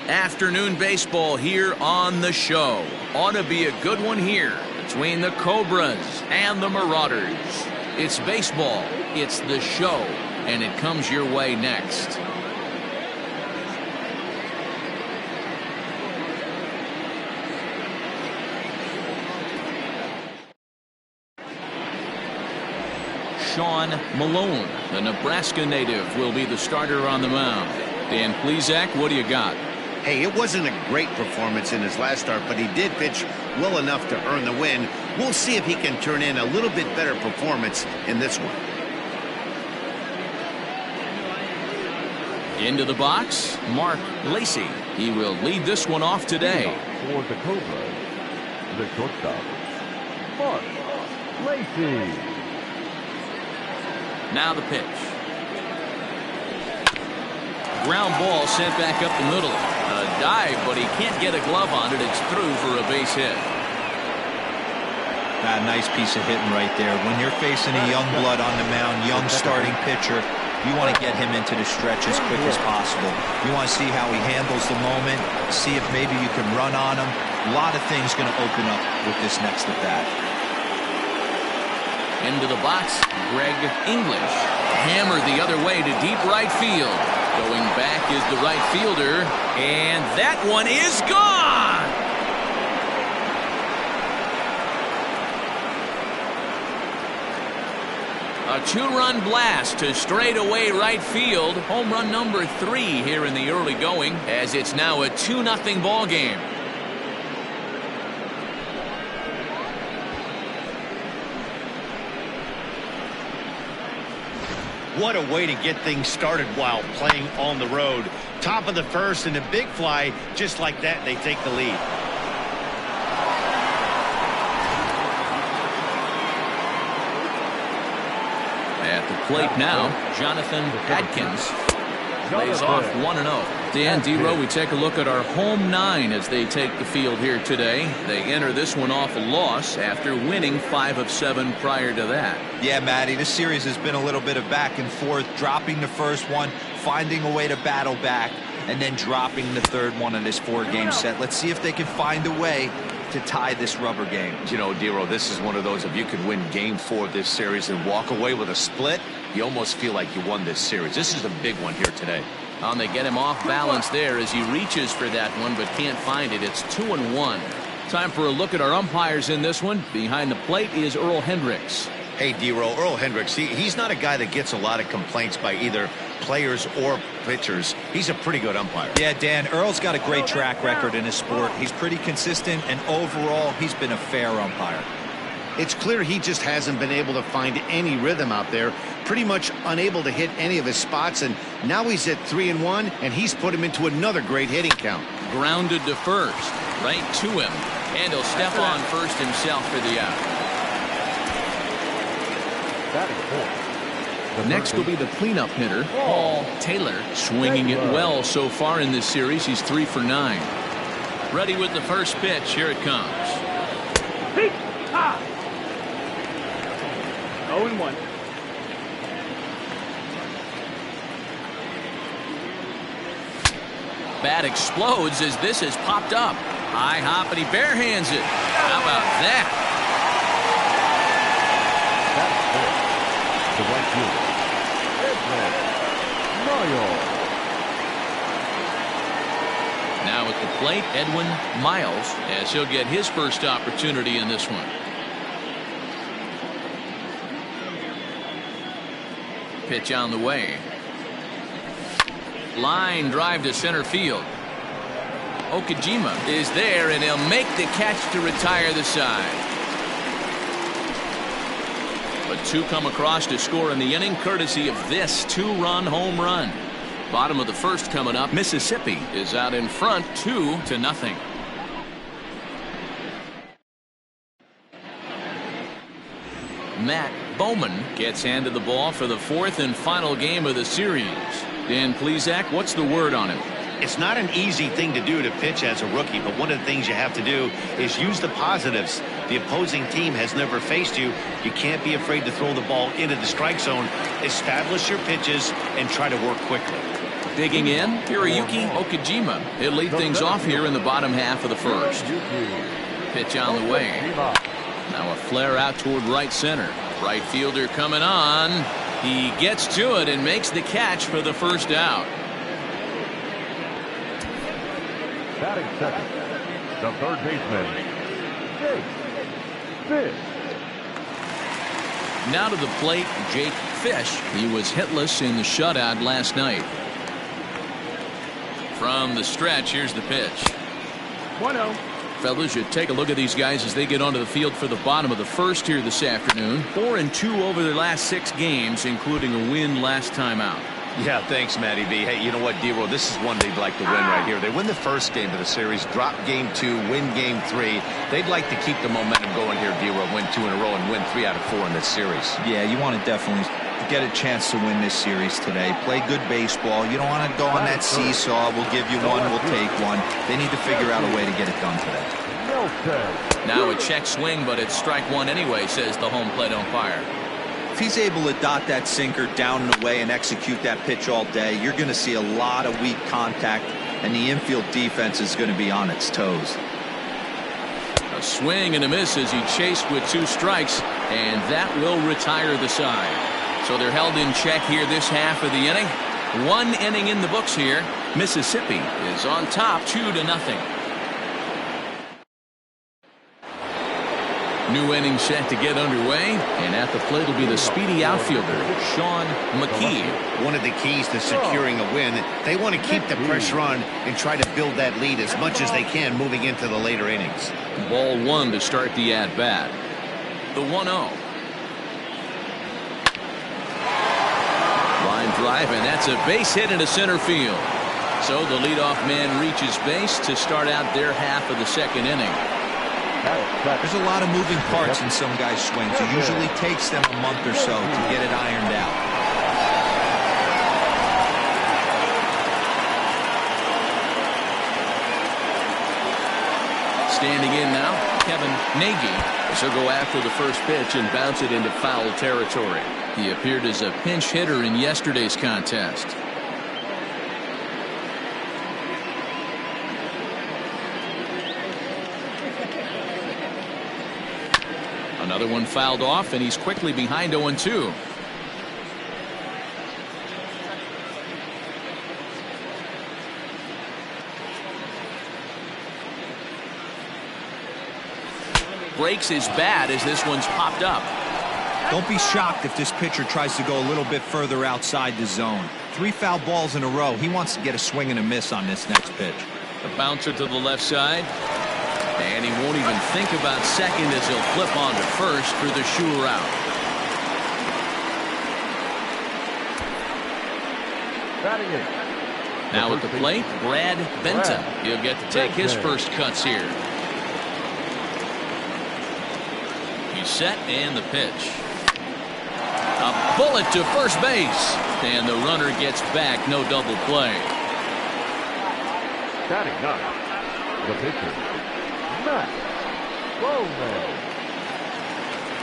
Afternoon baseball here on the show. Ought to be a good one here between the Cobras and the Marauders. It's baseball, it's the show, and it comes your way next. Sean Malone, the Nebraska native, will be the starter on the mound. Dan Plesac, what do you got? Hey, it wasn't a great performance in his last start, but he did pitch well enough to earn the win. We'll see if he can turn in a little bit better performance in this one. Into the box, Mark Lacey. He will lead this one off today. For the Cobras, the shortstop, Mark Lacey. Now the pitch. Ground ball sent back up the middle. A dive, but he can't get a glove on it. It's through for a base hit. Nice piece of hitting right there. When you're facing a young blood on the mound, young starting pitcher, you want to get him into the stretch as quick as possible. You want to see how he handles the moment, see if maybe you can run on him. A lot of things going to open up with this next at bat. Into the box, Greg English. Hammered the other way to deep right field. Going back is the right fielder, and that one is gone! A two-run blast to straightaway right field. Home run number 3 here in the early going, as it's now a 2-0 ball game. What a way to get things started while playing on the road. Top of the first and a big fly. Just like that, they take the lead. At the plate now, Jonathan Adkins lays off 1-0. Dan, D-Row, we take a look at our home 9 as they take the field here today. They enter this one off a loss after winning 5 of 7 prior to that. Yeah, Matty, this series has been a little bit of back and forth, dropping the first one, finding a way to battle back, and then dropping the third one in this 4-game set. Let's see if they can find a way to tie this rubber game. You know, Dero, this is one of those, if you could win game 4 of this series and walk away with a split, you almost feel like you won this series. This is a big one here today. They get him off balance there as he reaches for that one but can't find it. It's 2-1. Time for a look at our umpires in this one. Behind the plate is Earl Hendricks. Hey, D-Row, Earl Hendricks, he's not a guy that gets a lot of complaints by either players or pitchers. He's a pretty good umpire. Yeah, Dan, Earl's got a great track record in his sport. He's pretty consistent, and overall, he's been a fair umpire. It's clear he just hasn't been able to find any rhythm out there. Pretty much unable to hit any of his spots, and now he's at 3-1, and he's put him into another great hitting count. Grounded to first, right to him, and he'll step on first himself for the out. Next will be the cleanup hitter, Paul Taylor, swinging it well so far in this series. He's 3 for 9. Ready with the first pitch. Here it comes. 0-1. Bat explodes as this has popped up. High hop, and he barehands it. How about that? The right fielder, Now at the plate, Edwin Miles, as he'll get his first opportunity in this one. Pitch on the way. Line drive to center field. Okajima is there, and he'll make the catch to retire the side. But 2 come across to score in the inning, courtesy of this 2-run home run. Bottom of the first coming up. Mississippi is out in front 2-0. Matt Bowman gets handed the ball for the 4th and final game of the series. Dan Plesac, what's the word on him? It's not an easy thing to do to pitch as a rookie, but one of the things you have to do is use the positives. The opposing team has never faced you. You can't be afraid to throw the ball into the strike zone. Establish your pitches and try to work quickly. Digging in, Hiroyuki Okajima. He'll lead things off here in the bottom half of the first. Pitch on the way. Now a flare out toward right center. Right fielder coming on. He gets to it and makes the catch for the first out. Batting second, the third baseman, Jake Fish. Now to the plate, Jake Fish. He was hitless in the shutout last night. From the stretch, here's the pitch. 1-0. Fellas, you take a look at these guys as they get onto the field for the bottom of the first here this afternoon. 4-2 over their last 6 games, including a win last time out. Yeah, thanks, Matty B. Hey, you know what, D-Roll? This is one they'd like to win right here. They win the first game of the series, drop game 2, win game 3. They'd like to keep the momentum going here, D-Roll, win 2 in a row and win 3 out of 4 in this series. Yeah, you want to definitely get a chance to win this series today. Play good baseball. You don't want to go on that seesaw. We'll give you one, we'll take one. They need to figure out a way to get it done today. Now a check swing, but it's strike 1 anyway, says the home plate umpire. If he's able to dot that sinker down and away and execute that pitch all day, you're going to see a lot of weak contact, and the infield defense is going to be on its toes. A swing and a miss as he chased with 2 strikes, and that will retire the side. So they're held in check here this half of the inning. 1 inning in the books here. Mississippi is on top 2-0. New inning set to get underway, and at the plate will be the speedy outfielder, Sean McKee. One of the keys to securing a win, they want to keep the pressure on and try to build that lead as much as they can moving into the later innings. Ball 1 to start the at-bat. The 1-0. Line drive, and that's a base hit into center field. So the leadoff man reaches base to start out their half of the second inning. There's a lot of moving parts in some guys' swings. It usually takes them a month or so to get it ironed out. Standing in now, Kevin Nagy. He'll go after the first pitch and bounce it into foul territory. He appeared as a pinch hitter in yesterday's contest. Another one fouled off, and he's quickly behind 0-2. Breaks his bat as this one's popped up. Don't be shocked if this pitcher tries to go a little bit further outside the zone. 3 foul balls in a row. He wants to get a swing and a miss on this next pitch. The bouncer to the left side. And he won't even think about second as he'll flip on to first for the sure out. Now at the plate, Brad Benton. He'll get to take his first cuts here. He's set and the pitch. A bullet to first base. And the runner gets back. No double play. Batting ninth, the pitcher, Matt Bowman.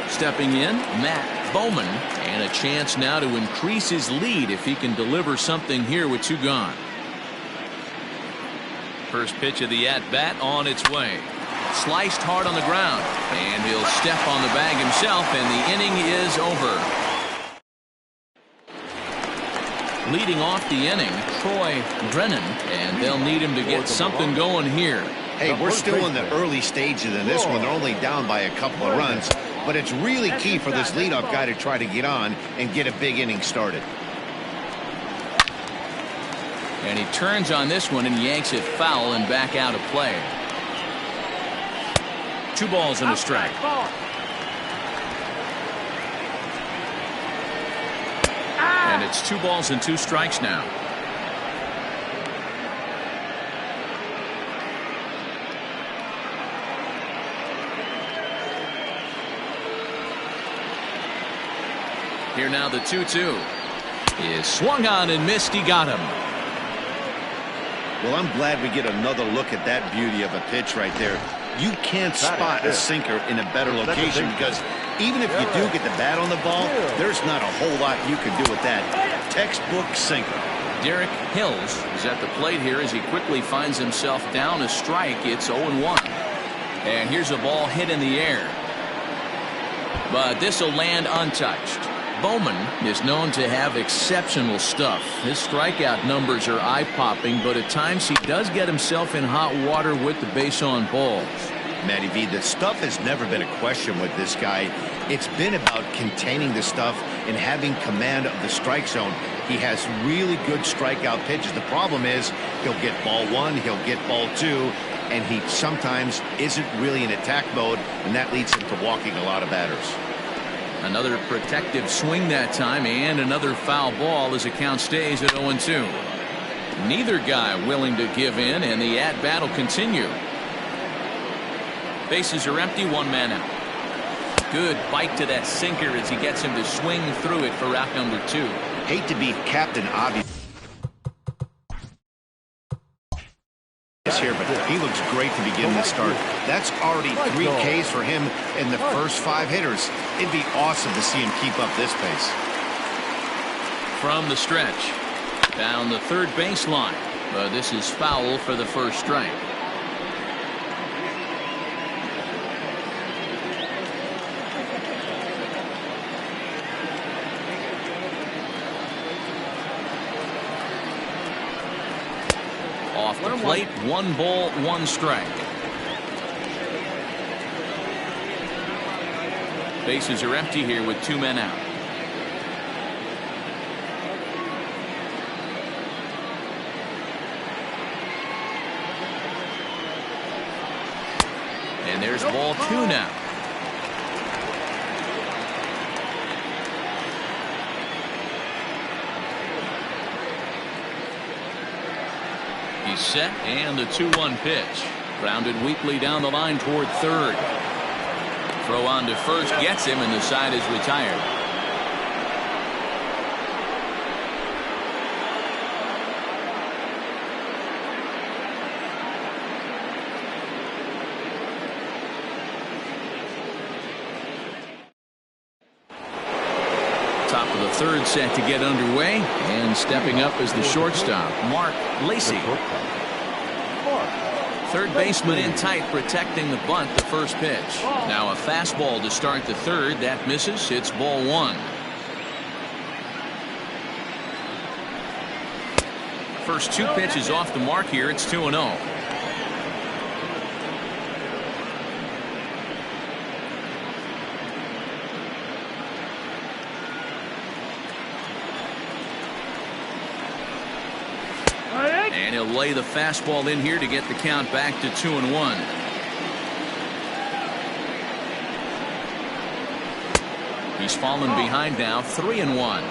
Stepping in, Matt Bowman, and a chance now to increase his lead if he can deliver something here with 2 gone. First pitch of the at-bat on its way. Sliced hard on the ground, and he'll step on the bag himself, and the inning is over. Leading off the inning, Troy Brennan, and they'll need him to get something going here. Hey, we're still in the early stages of this one. They're only down by a couple of runs, but it's really key for this leadoff guy to try to get on and get a big inning started. And he turns on this one and yanks it foul and back out of play. 2 balls and a strike. And it's 2 balls and 2 strikes now. Here now the 2-2 is swung on and missed. He got him. Well, I'm glad we get another look at that beauty of a pitch right there. You can't spot a sinker in a better location because even if you do get the bat on the ball, there's not a whole lot you can do with that. Textbook sinker. Derek Hills is at the plate here as he quickly finds himself down a strike. It's 0-1. And here's a ball hit in the air. But this will land untouched. Bowman is known to have exceptional stuff. His strikeout numbers are eye-popping, but at times he does get himself in hot water with the base on balls. Matty V, the stuff has never been a question with this guy. It's been about containing the stuff and having command of the strike zone. He has really good strikeout pitches. The problem is he'll get ball one, he'll get ball two, and he sometimes isn't really in attack mode, and that leads him to walking a lot of batters. Another protective swing that time, and another foul ball as the count stays at 0-2. Neither guy willing to give in, and the at-bat will continue. Bases are empty, one man out. Good bite to that sinker as he gets him to swing through it for out number 2. Hate to be Captain Obvious here, but he looks great to begin this start. That's already 3 Ks for him in the first 5 hitters. It'd be awesome to see him keep up this pace. From the stretch, down the third baseline. But this is foul for the first strike. Off the plate, 1 ball, 1 strike. Bases are empty here with 2 men out. And there's ball 2 now. He's set, and the 2-1 pitch. Grounded weakly down the line toward third. Throw on to first gets him, and the side is retired. Top of the third set to get underway, and stepping up is the shortstop, Mark Lacey. Third baseman in tight, protecting the bunt, the first pitch. Now a fastball to start the third. That misses. It's ball 1. First 2 pitches off the mark here. It's 2-0. And he'll lay the fastball in here to get the count back to 2-1. He's fallen behind now, 3-1.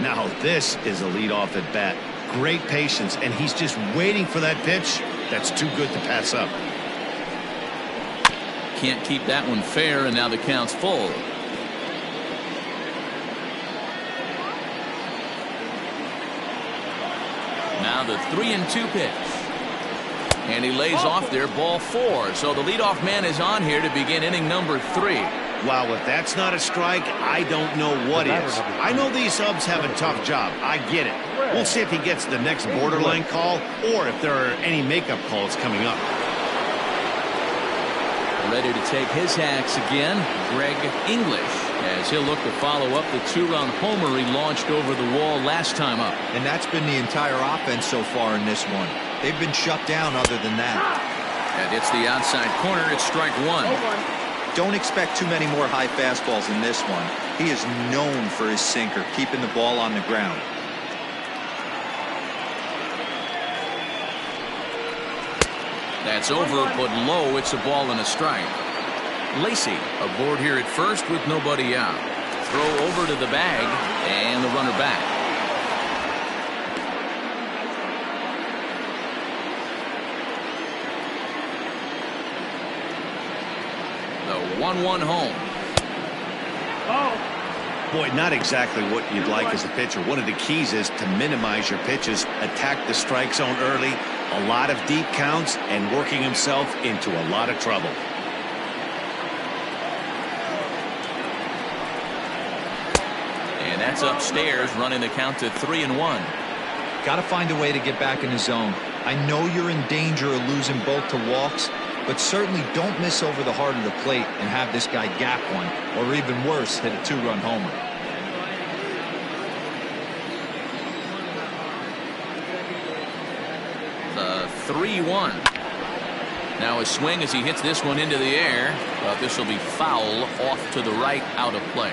Now this is a leadoff at bat. Great patience, and he's just waiting for that pitch. That's too good to pass up. Can't keep that one fair, and now the count's full. Now the 3-2 pitch. And he lays off there, ball 4. So the leadoff man is on here to begin inning number 3. Wow, if that's not a strike, I don't know what is. I know these subs have a tough job. I get it. We'll see if he gets the next borderline call or if there are any makeup calls coming up. Ready to take his hacks again, Greg English, as he'll look to follow up the 2-run homer he launched over the wall last time up. And that's been the entire offense so far in this one. They've been shut down other than that. And it's the outside corner. It's strike 1. Don't expect too many more high fastballs in this one. He is known for his sinker, keeping the ball on the ground. That's over, but low. It's a ball and a strike. Lacey aboard here at first with nobody out. Throw over to the bag, and the runner back. The 1-1 home. Boy, not exactly what you'd like as a pitcher. One of the keys is to minimize your pitches, attack the strike zone early, a lot of deep counts, and working himself into a lot of trouble. And that's upstairs, running the count to 3-1. Got to find a way to get back in the zone. I know you're in danger of losing both to walks, but certainly don't miss over the heart of the plate and have this guy gap one, or even worse, hit a 2-run homer. The 3-1. Now a swing as he hits this one into the air, but this will be foul off to the right, out of play.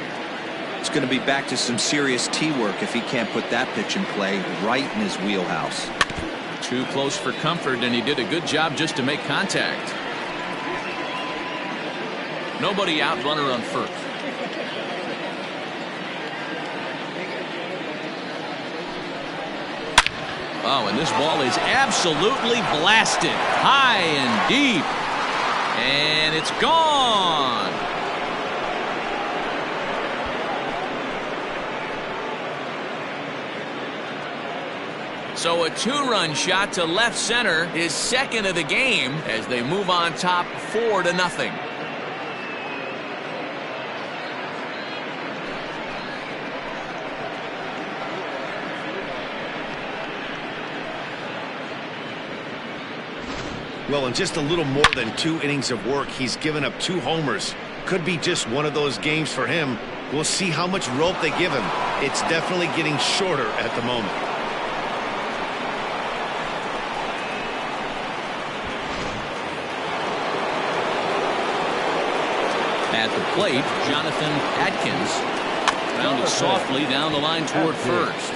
It's going to be back to some serious tee work if he can't put that pitch in play right in his wheelhouse. Too close for comfort, and he did a good job just to make contact. Nobody out, runner on first. Oh, and this ball is absolutely blasted high and deep, and it's gone. So a 2-run shot to left center is second of the game as they move on top 4-0. Well, in just a little more than 2 innings of work, he's given up 2 homers. Could be just one of those games for him. We'll see how much rope they give him. It's definitely getting shorter at the moment. At the plate, Jonathan Adkins rounded softly down the line toward first.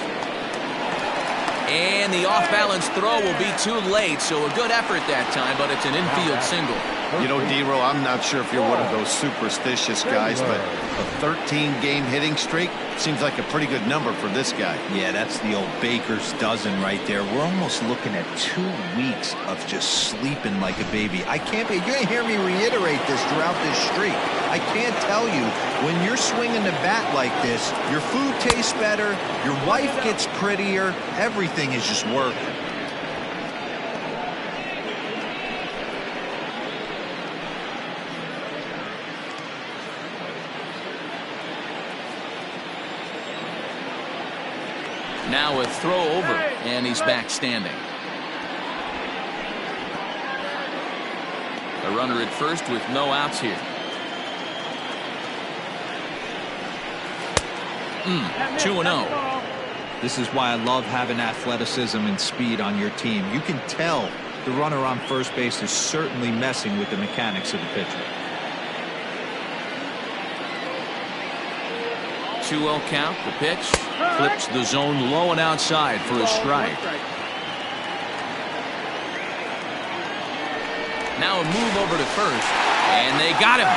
And the off-balance throw will be too late, so a good effort that time, but it's an infield single. You know, D-Row, I'm not sure if you're one of those superstitious guys, but a 13-game hitting streak seems like a pretty good number for this guy. Yeah, that's the old baker's dozen right there. We're almost looking at 2 weeks of just sleeping like a baby. I can't be. You're going to hear me reiterate this throughout this streak. I can't tell you, when you're swinging the bat like this, your food tastes better, your wife gets prettier, everything is just working. Now a throw over, and he's back standing. A runner at first with no outs here. 2-0. This is why I love having athleticism and speed on your team. You can tell the runner on first base is certainly messing with the mechanics of the pitcher. 2-0 count. The pitch clips the zone low and outside for a strike. Now a move over to first, and they got him.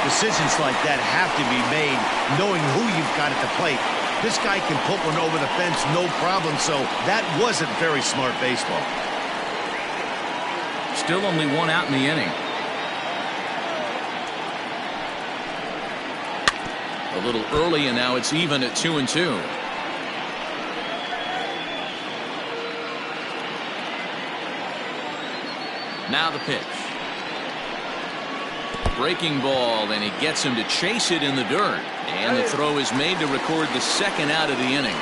Decisions like that have to be made knowing who you've got at the plate. This guy can put one over the fence no problem, so that wasn't very smart baseball. Still only 1 out in the inning. A little early, and now it's even at 2-2. Now the pitch. Breaking ball, and he gets him to chase it in the dirt. And the throw is made to record the 2nd out of the inning.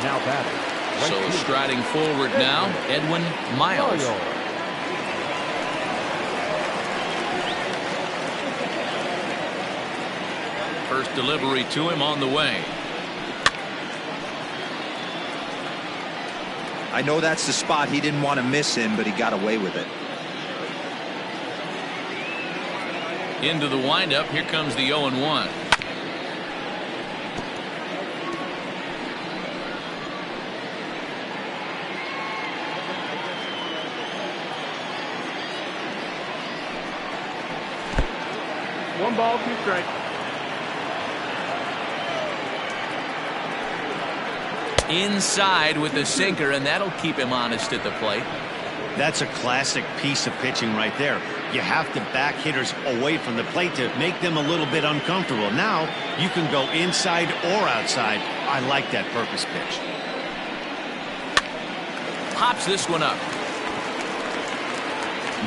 Now batting. So striding forward now, Edwin Miles. First delivery to him on the way. I know that's the spot he didn't want to miss in, but he got away with it. Into the windup. Here comes the 0-1. One ball, 2 strikes. Inside with the sinker, and that'll keep him honest at the plate. That's a classic piece of pitching right there. You have to back hitters away from the plate to make them a little bit uncomfortable. Now you can go inside or outside. I like that purpose pitch. Pops this one up.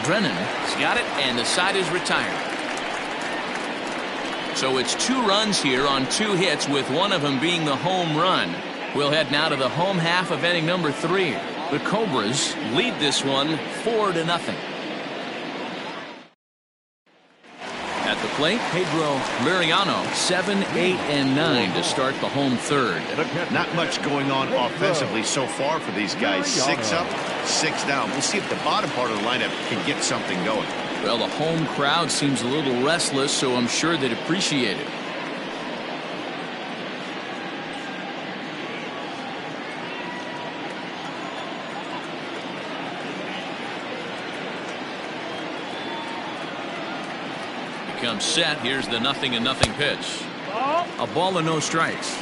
Drennan's got it, and the side is retired. So it's 2 runs here on 2 hits, with one of them being the home run. We'll head now to the home half of inning number 3. The Cobras lead this one 4-0. At the plate, Pedro Liriano, 7, 8, and 9 to start the home third. Not much going on offensively so far for these guys. 6 up, 6 down. We'll see if the bottom part of the lineup can get something going. Well, the home crowd seems a little restless, so I'm sure they'd appreciate it. Comes set. Here's the 0-0 pitch. A ball and no strikes.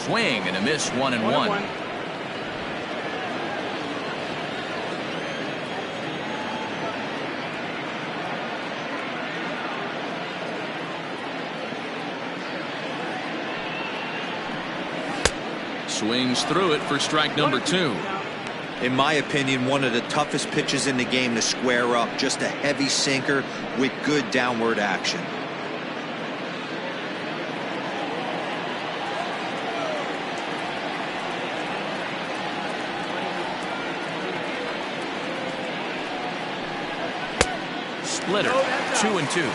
Swing and a miss, 1-1. Swings through it for strike number 2. In my opinion, one of the toughest pitches in the game to square up. Just a heavy sinker with good downward action. Splitter, 2-2.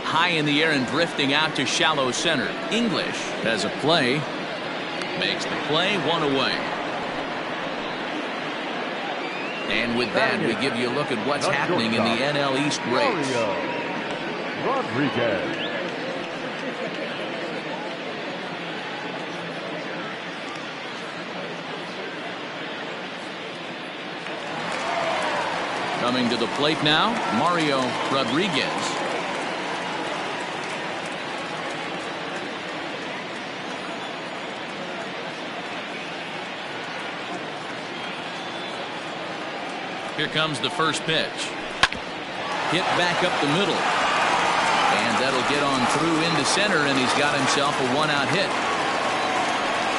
High in the air and drifting out to shallow center. English has a play. Makes the play, 1 away. And with that, we give you a look at what's happening in the NL East race. Rodriguez. Coming to the plate now, Mario Rodriguez. Here comes the first pitch. Hit back up the middle. And that'll get on through into center, and he's got himself a 1-out hit.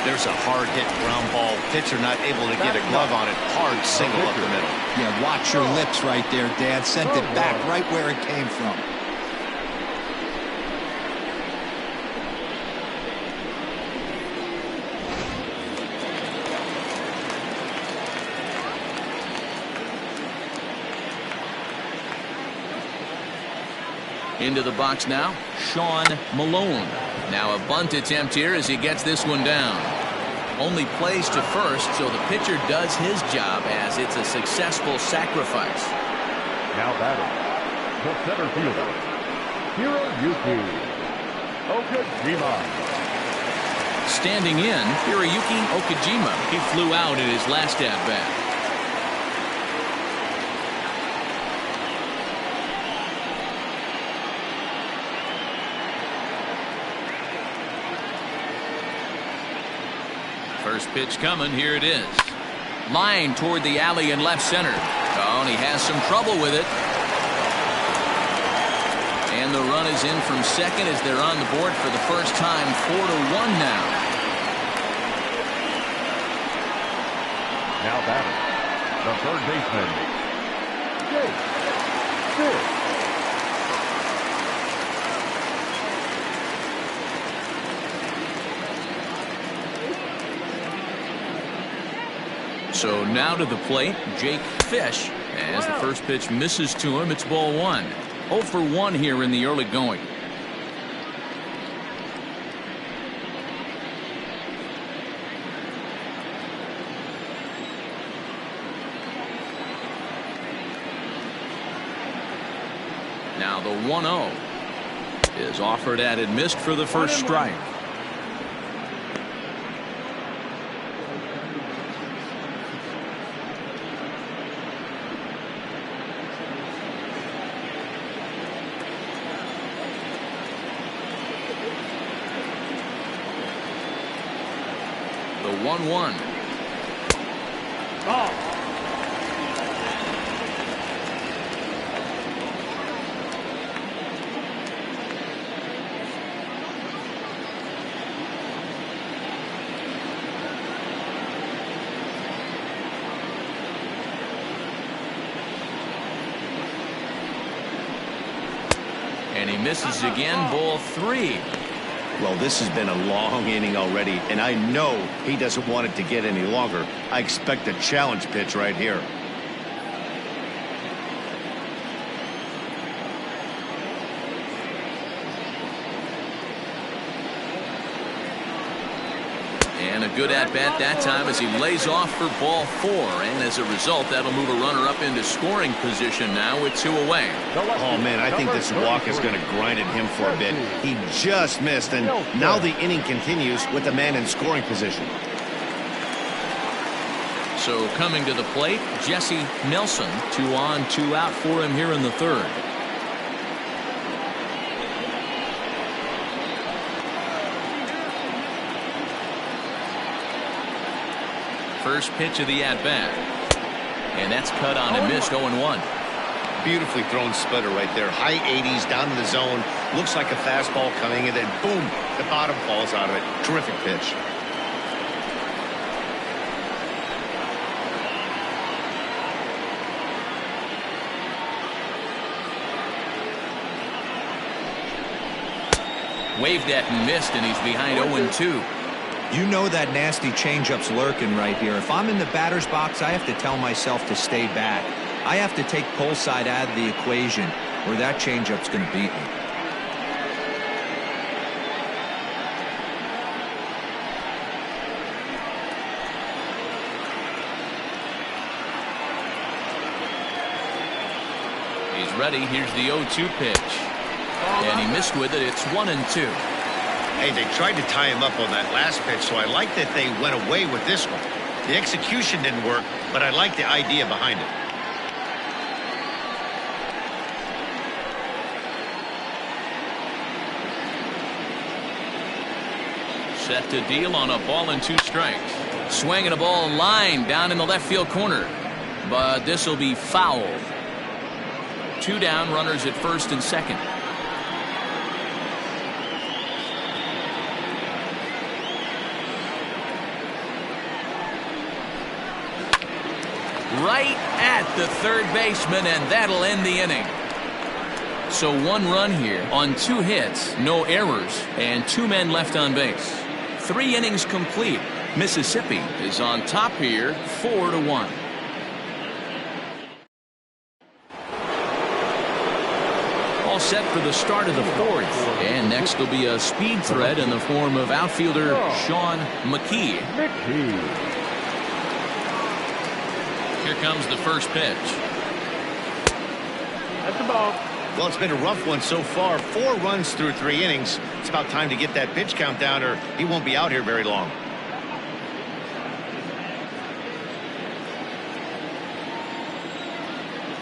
There's a hard hit ground ball. Pitcher not able to get a glove on it. Hard single up the middle. Yeah, watch your lips right there, Dad. Sent it back right where it came from. Into the box now, Sean Malone. Now a bunt attempt here as he gets this one down. Only plays to first, so the pitcher does his job as it's a successful sacrifice. Now batting, the center fielder, Hiroyuki Okajima. Standing in, Hiroyuki Okajima. He flew out in his last at-bat. First pitch coming. Here it is. Line toward the alley in left center. Oh, and he has some trouble with it. And the run is in from second as they're on the board for the first time. 4-1 now. Now batting, the third baseman, Jake Fish. So now to the plate, Jake Fish. As the first pitch misses to him, it's ball 1. 0 for 1 here in the early going. Now the 1-0 is offered at and missed for the first strike. The 1-1. And he misses again, ball 3. Well, this has been a long inning already, and I know he doesn't want it to get any longer. I expect a challenge pitch right here. And a good at-bat that time as he lays off for ball 4. And as a result, that'll move a runner up into scoring position now with 2 away. Oh, man, I think this walk is going to grind at him for a bit. He just missed, and now the inning continues with the man in scoring position. So coming to the plate, Jesse Nelson. 2 on, 2 out for him here in the 3rd. First pitch of the at-bat. And that's cut on and missed 0-1. Beautifully thrown splitter right there. High 80s down to the zone. Looks like a fastball coming, and then boom, the bottom falls out of it. Terrific pitch. Waved at and missed, and he's behind 0-2. You know that nasty changeup's lurking right here. If I'm in the batter's box, I have to tell myself to stay back. I have to take pull side out of the equation, or that changeup's going to beat me. He's ready. Here's the 0-2 pitch. And he missed with it. It's 1-2. Hey, they tried to tie him up on that last pitch, so I like that they went away with this one. The execution didn't work, but I like the idea behind it. Set to deal on a ball and 2 strikes. Swinging a ball line down in the left field corner. But this will be fouled. 2 down, runners at first and second. Right at the third baseman, and that'll end the inning. So 1 run here on 2 hits, no errors, and 2 men left on base. 3 innings complete. Mississippi is on top here, 4-1. All set for the start of the 4th. And next will be a speed threat in the form of outfielder Sean McKee. Here comes the first pitch. That's the ball. Well, it's been a rough one so far. 4 runs through 3 innings. It's about time to get that pitch count down, or he won't be out here very long.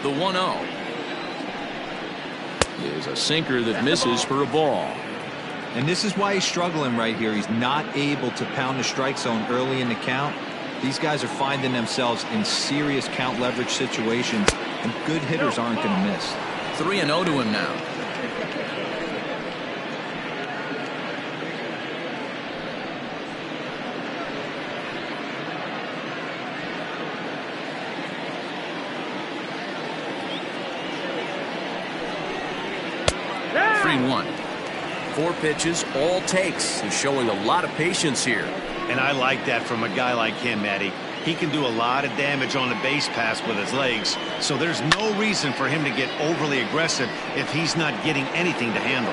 The 1-0 is a sinker that misses for a ball. And this is why he's struggling right here. He's not able to pound the strike zone early in the count. These guys are finding themselves in serious count leverage situations, and good hitters aren't going to miss. 3-0 to him now. Yeah. 3-1. 4 pitches, all takes. He's showing a lot of patience here. And I like that from a guy like him, Matty. He can do a lot of damage on the base pass with his legs, so there's no reason for him to get overly aggressive if he's not getting anything to handle.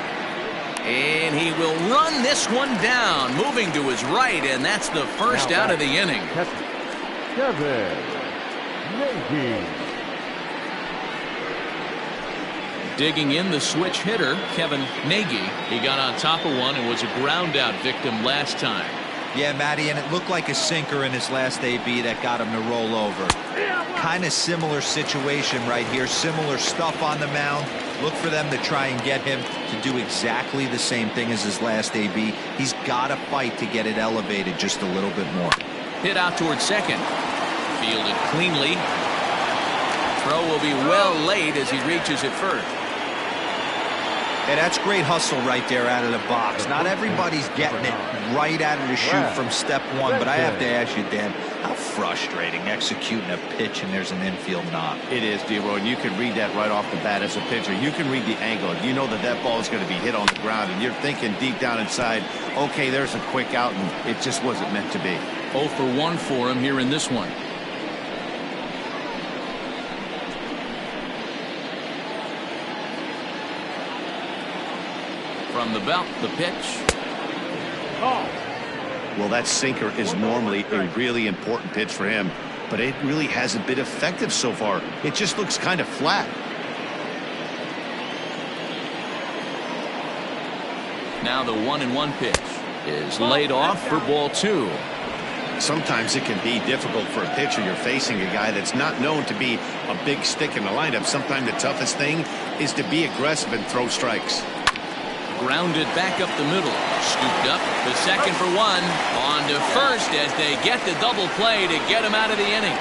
And he will run this one down, moving to his right, and that's the first out of the inning. Kevin Nagy. Digging in, the switch hitter, Kevin Nagy. He got on top of one and was a ground out victim last time. Yeah, Matty, and it looked like a sinker in his last AB that got him to roll over. Kind of similar situation right here. Similar stuff on the mound. Look for them to try and get him to do exactly the same thing as his last AB. He's got to fight to get it elevated just a little bit more. Hit out towards second. Fielded cleanly. Throw will be well laid as he reaches it first. Hey, that's great hustle right there out of the box. Not everybody's getting it right out of the chute from step one, but I have to ask you, Dan, how frustrating executing a pitch and there's an infield knock. It is, D-Roy, and you can read that right off the bat as a pitcher. You can read the angle. You know that that ball is going to be hit on the ground, and you're thinking deep down inside, okay, there's a quick out, and it just wasn't meant to be. 0 for 1 for him here in this one. From the belt, the pitch. Well, that sinker is normally a really important pitch for him, but it really hasn't been effective so far. It just looks kind of flat. Now the 1-1 pitch is laid off for ball 2. Sometimes it can be difficult for a pitcher. You're facing a guy that's not known to be a big stick in the lineup. Sometimes the toughest thing is to be aggressive and throw strikes. Grounded back up the middle. Scooped up the second for 1. On to first as they get the double play to get him out of the inning.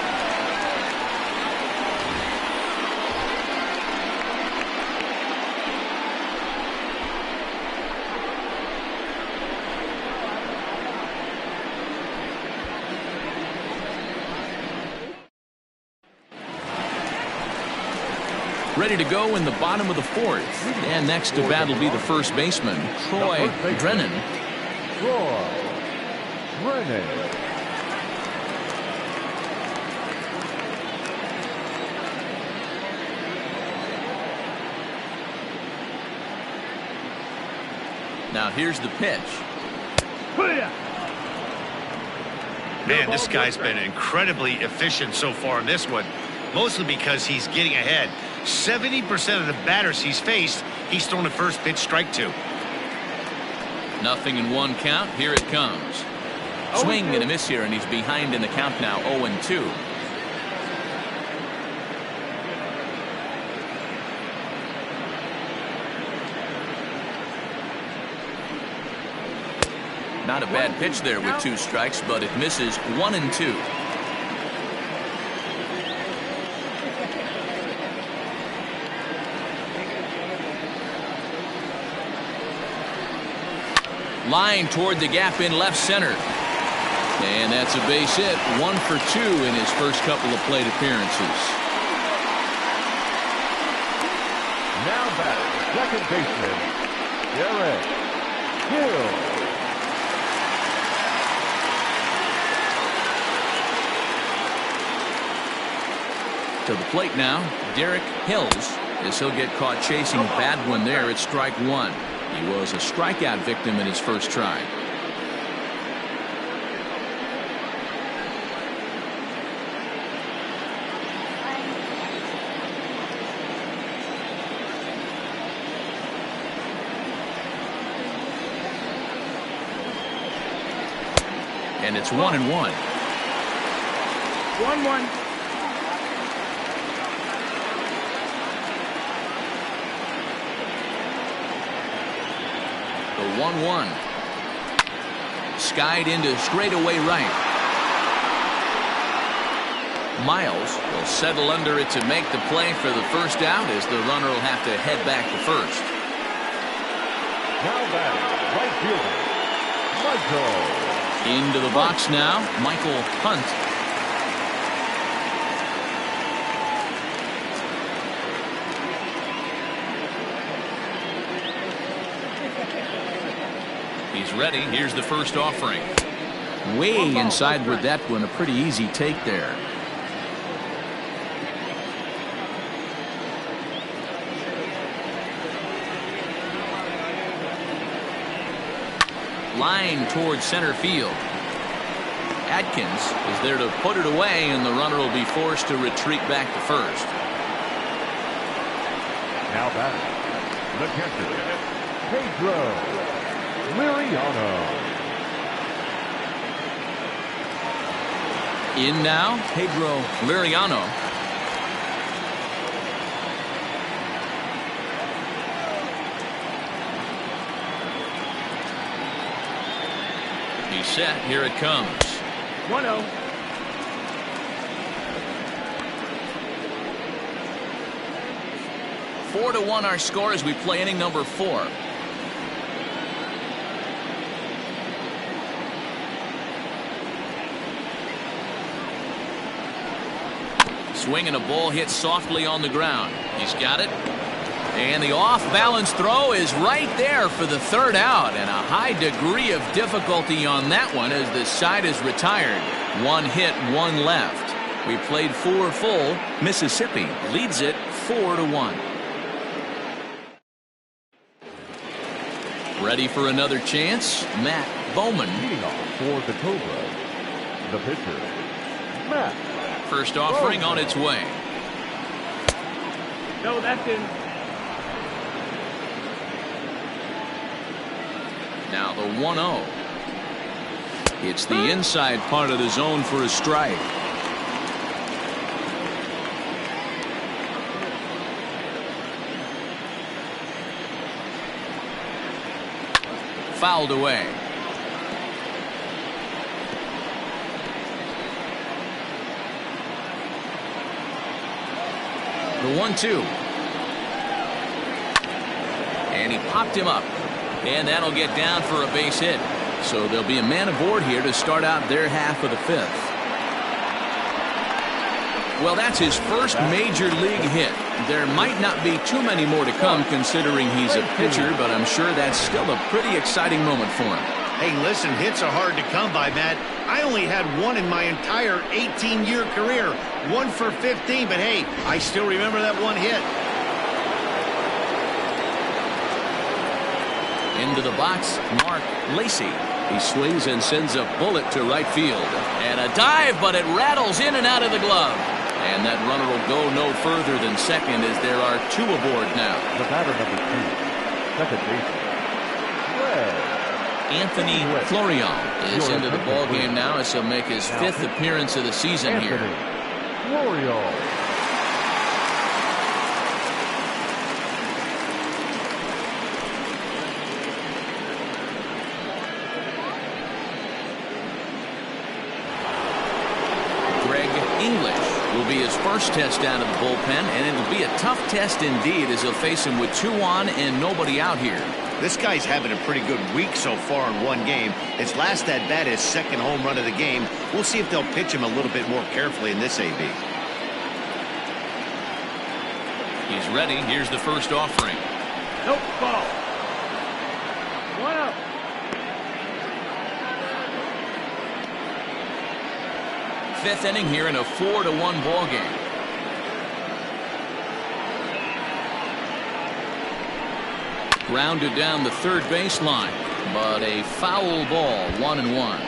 Ready to go in the bottom of the 4th. And next to bat will be the first baseman, Troy Brennan. Troy Brennan. Now here's the pitch. Man, this guy's been incredibly efficient so far in this one, mostly because he's getting ahead. 70% of the batters he's faced, he's thrown a first pitch strike to. 0-1 count. Here it comes. Swing and a miss here, and he's behind in the count now, 0-2. Not a bad pitch there with 2 strikes, but it misses 1-2. Line toward the gap in left center. And that's a base hit. 1 for 2 in his first couple of plate appearances. Now batting, second baseman, Derek Hill. To the plate now, Derek Hills, as he'll get caught chasing a bad one there at strike 1. He was a strikeout victim in his first try. And it's 1-1. 1-1. The 1-1. Skied into straightaway right. Miles will settle under it to make the play for the first out as the runner will have to head back to first. Now batting, right fielder, Michael. Into the box now, Michael Hunt. He's ready. Here's the first offering. Way inside with that one. A pretty easy take there. Line towards center field. Adkins is there to put it away, and the runner will be forced to retreat back to first. Now batting, the catcher, Pedro Liriano. In now, Pedro Liriano. He's set. Here it comes. 1-0. 4-1 our score as we play inning number 4. Swing and a ball hit softly on the ground. He's got it. And the off-balance throw is right there for the 3rd out, and a high degree of difficulty on that one as the side is retired. 1 hit, 1 left. We played 4 full. Mississippi leads it 4-1. Ready for another chance? Matt Bowman. Leading off for the Cobras, the pitcher, Matt. First offering on its way. No, that's in. Now the 1-0. It's the inside part of the zone for a strike. Fouled away. The 1-2. And he popped him up. And that'll get down for a base hit. So there'll be a man aboard here to start out their half of the 5th. Well, that's his first major league hit. There might not be too many more to come considering he's a pitcher, but I'm sure that's still a pretty exciting moment for him. Hey, listen, hits are hard to come by, Matt. I only had 1 in my entire 18-year career. 1 for 15, but hey, I still remember that 1 hit. Into the box, Mark Lacey. He swings and sends a bullet to right field. And a dive, but it rattles in and out of the glove. And that runner will go no further than second as there are 2 aboard now. The batter number 2, second baseman, Anthony Florial is into the ball game now as he'll make his 5th appearance of the season here. Florial. English will be his first test out of the bullpen, and it'll be a tough test indeed as he'll face him with 2 on and nobody out here. This guy's having a pretty good week so far in 1 game. His last at bat, his 2nd home run of the game. We'll see if they'll pitch him a little bit more carefully in this AB. He's ready. Here's the first offering. Nope, ball. 1 out. Fifth inning here in a 4-1 ball game. Grounded down the 3rd baseline, but a foul ball, 1-1.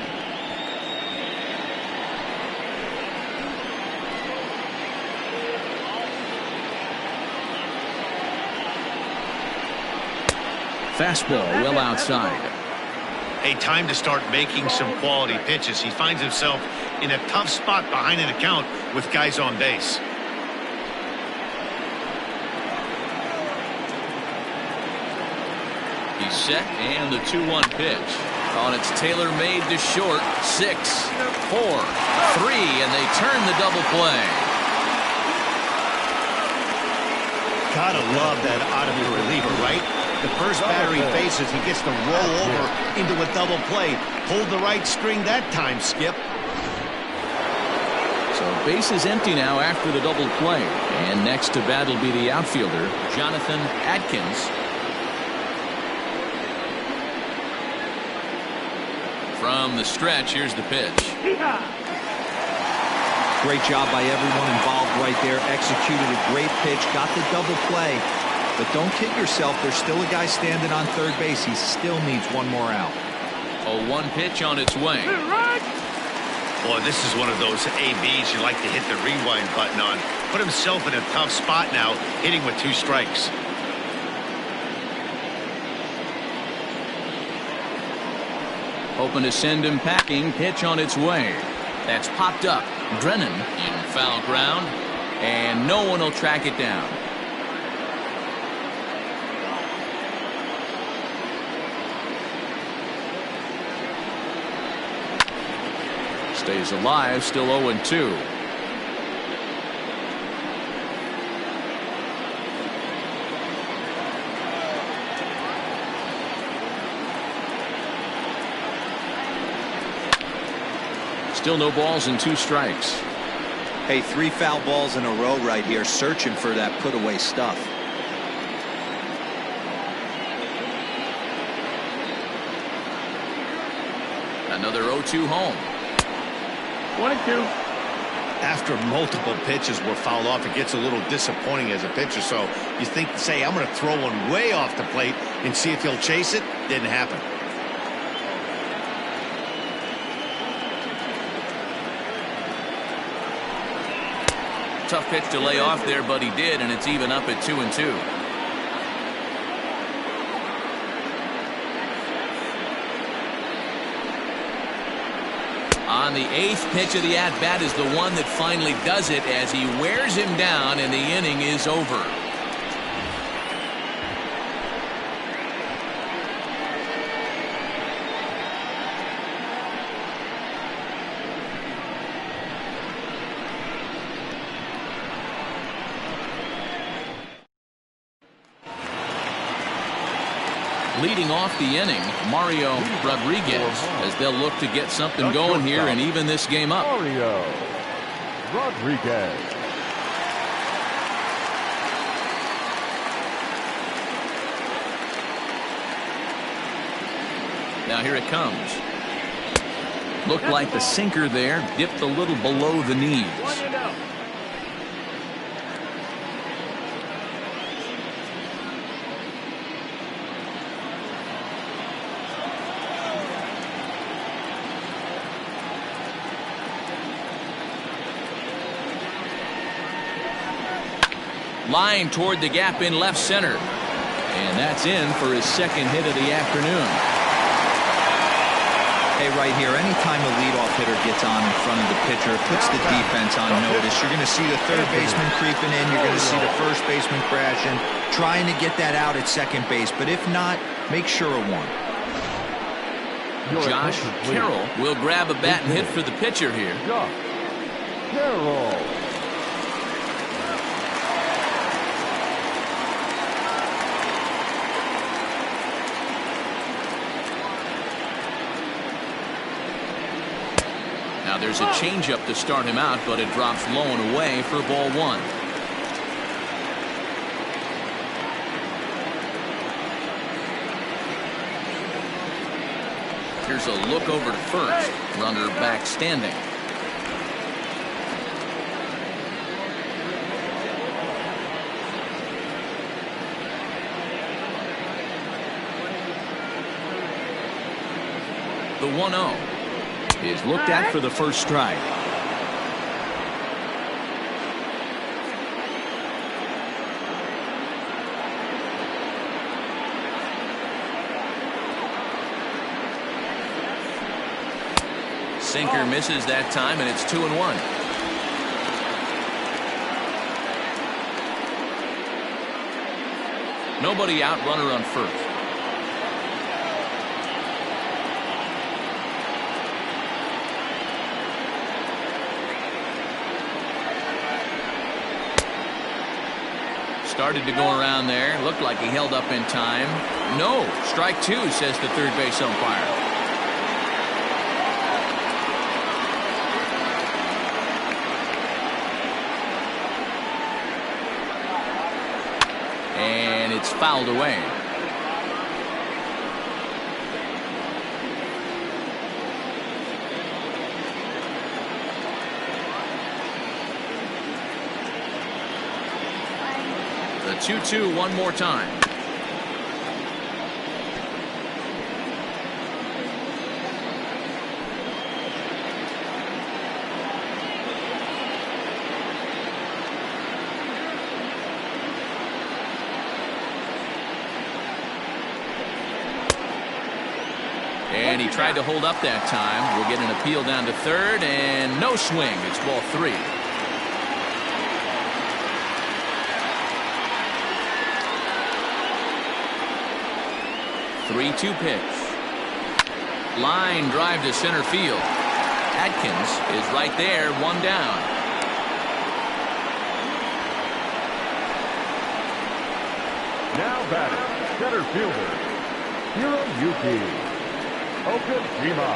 Fastball well outside. Hey, time to start making some quality pitches. He finds himself in a tough spot behind an account with guys on base. He's set, and the 2-1 pitch. On its tailor-made to short. 6, 4, 3, and they turn the double play. Gotta love that out of the reliever, right? The first batter he faces, he gets to roll over into a double play. Pulled the right string that time, Skip. So base is empty now after the double play. And next to bat will be the outfielder, Jonathan Adkins. From the stretch, here's the pitch. Great job by everyone involved right there. Executed a great pitch, got the double play. But don't kid yourself, there's still a guy standing on 3rd base. He still needs 1 more out. A 1 pitch on its way. Boy, this is one of those ABs you like to hit the rewind button on. Put himself in a tough spot now, hitting with 2 strikes. Hoping to send him packing. Pitch on its way. That's popped up. Drennan in foul ground, and no one will track it down. Stays alive, still 0-2. Still no balls and 2 strikes. Hey, 3 foul balls in a row right here, searching for that put away stuff. Another 0-2 home. 1-2. After multiple pitches were fouled off, it gets a little disappointing as a pitcher. So you think, say, I'm going to throw one way off the plate and see if he'll chase it. Didn't happen. Tough pitch to lay off there, but he did, and it's even up at 2-2. On the 8th pitch of the at-bat is the one that finally does it as he wears him down, and the inning is over. Leading off the inning, Mario Rodriguez, as they'll look to get something going here and even this game up. Mario Rodriguez. Now here it comes. Looked like the sinker there, dipped a little below the knees. 1-0. Line toward the gap in left center. And that's in for his second hit of the afternoon. Hey, right here, anytime a leadoff hitter gets on in front of the pitcher, it puts the defense on notice. You're going to see the third baseman creeping in. You're going to see the first baseman crashing, trying to get that out at second base. But if not, make sure of one. Josh Carroll will grab a bat and hit for the pitcher here. Josh Carroll. Now there's a changeup to start him out, but it drops low and away for ball 1. Here's a look over to first. Runner back standing. The 1-0 is looked at for the first strike. Sinker misses that time, and it's 2-1. Nobody out, runner on first. Started to go around there. Looked like he held up in time. No. Strike 2, says the third base umpire. And it's fouled away. The 2-2 one more time. And he tried to hold up that time. We'll get an appeal down to third, and no swing. It's ball 3. 3-2 pitch. Line drive to center field. Atkins is right there, 1 down. Now batting, center fielder Hiroyuki Okajima.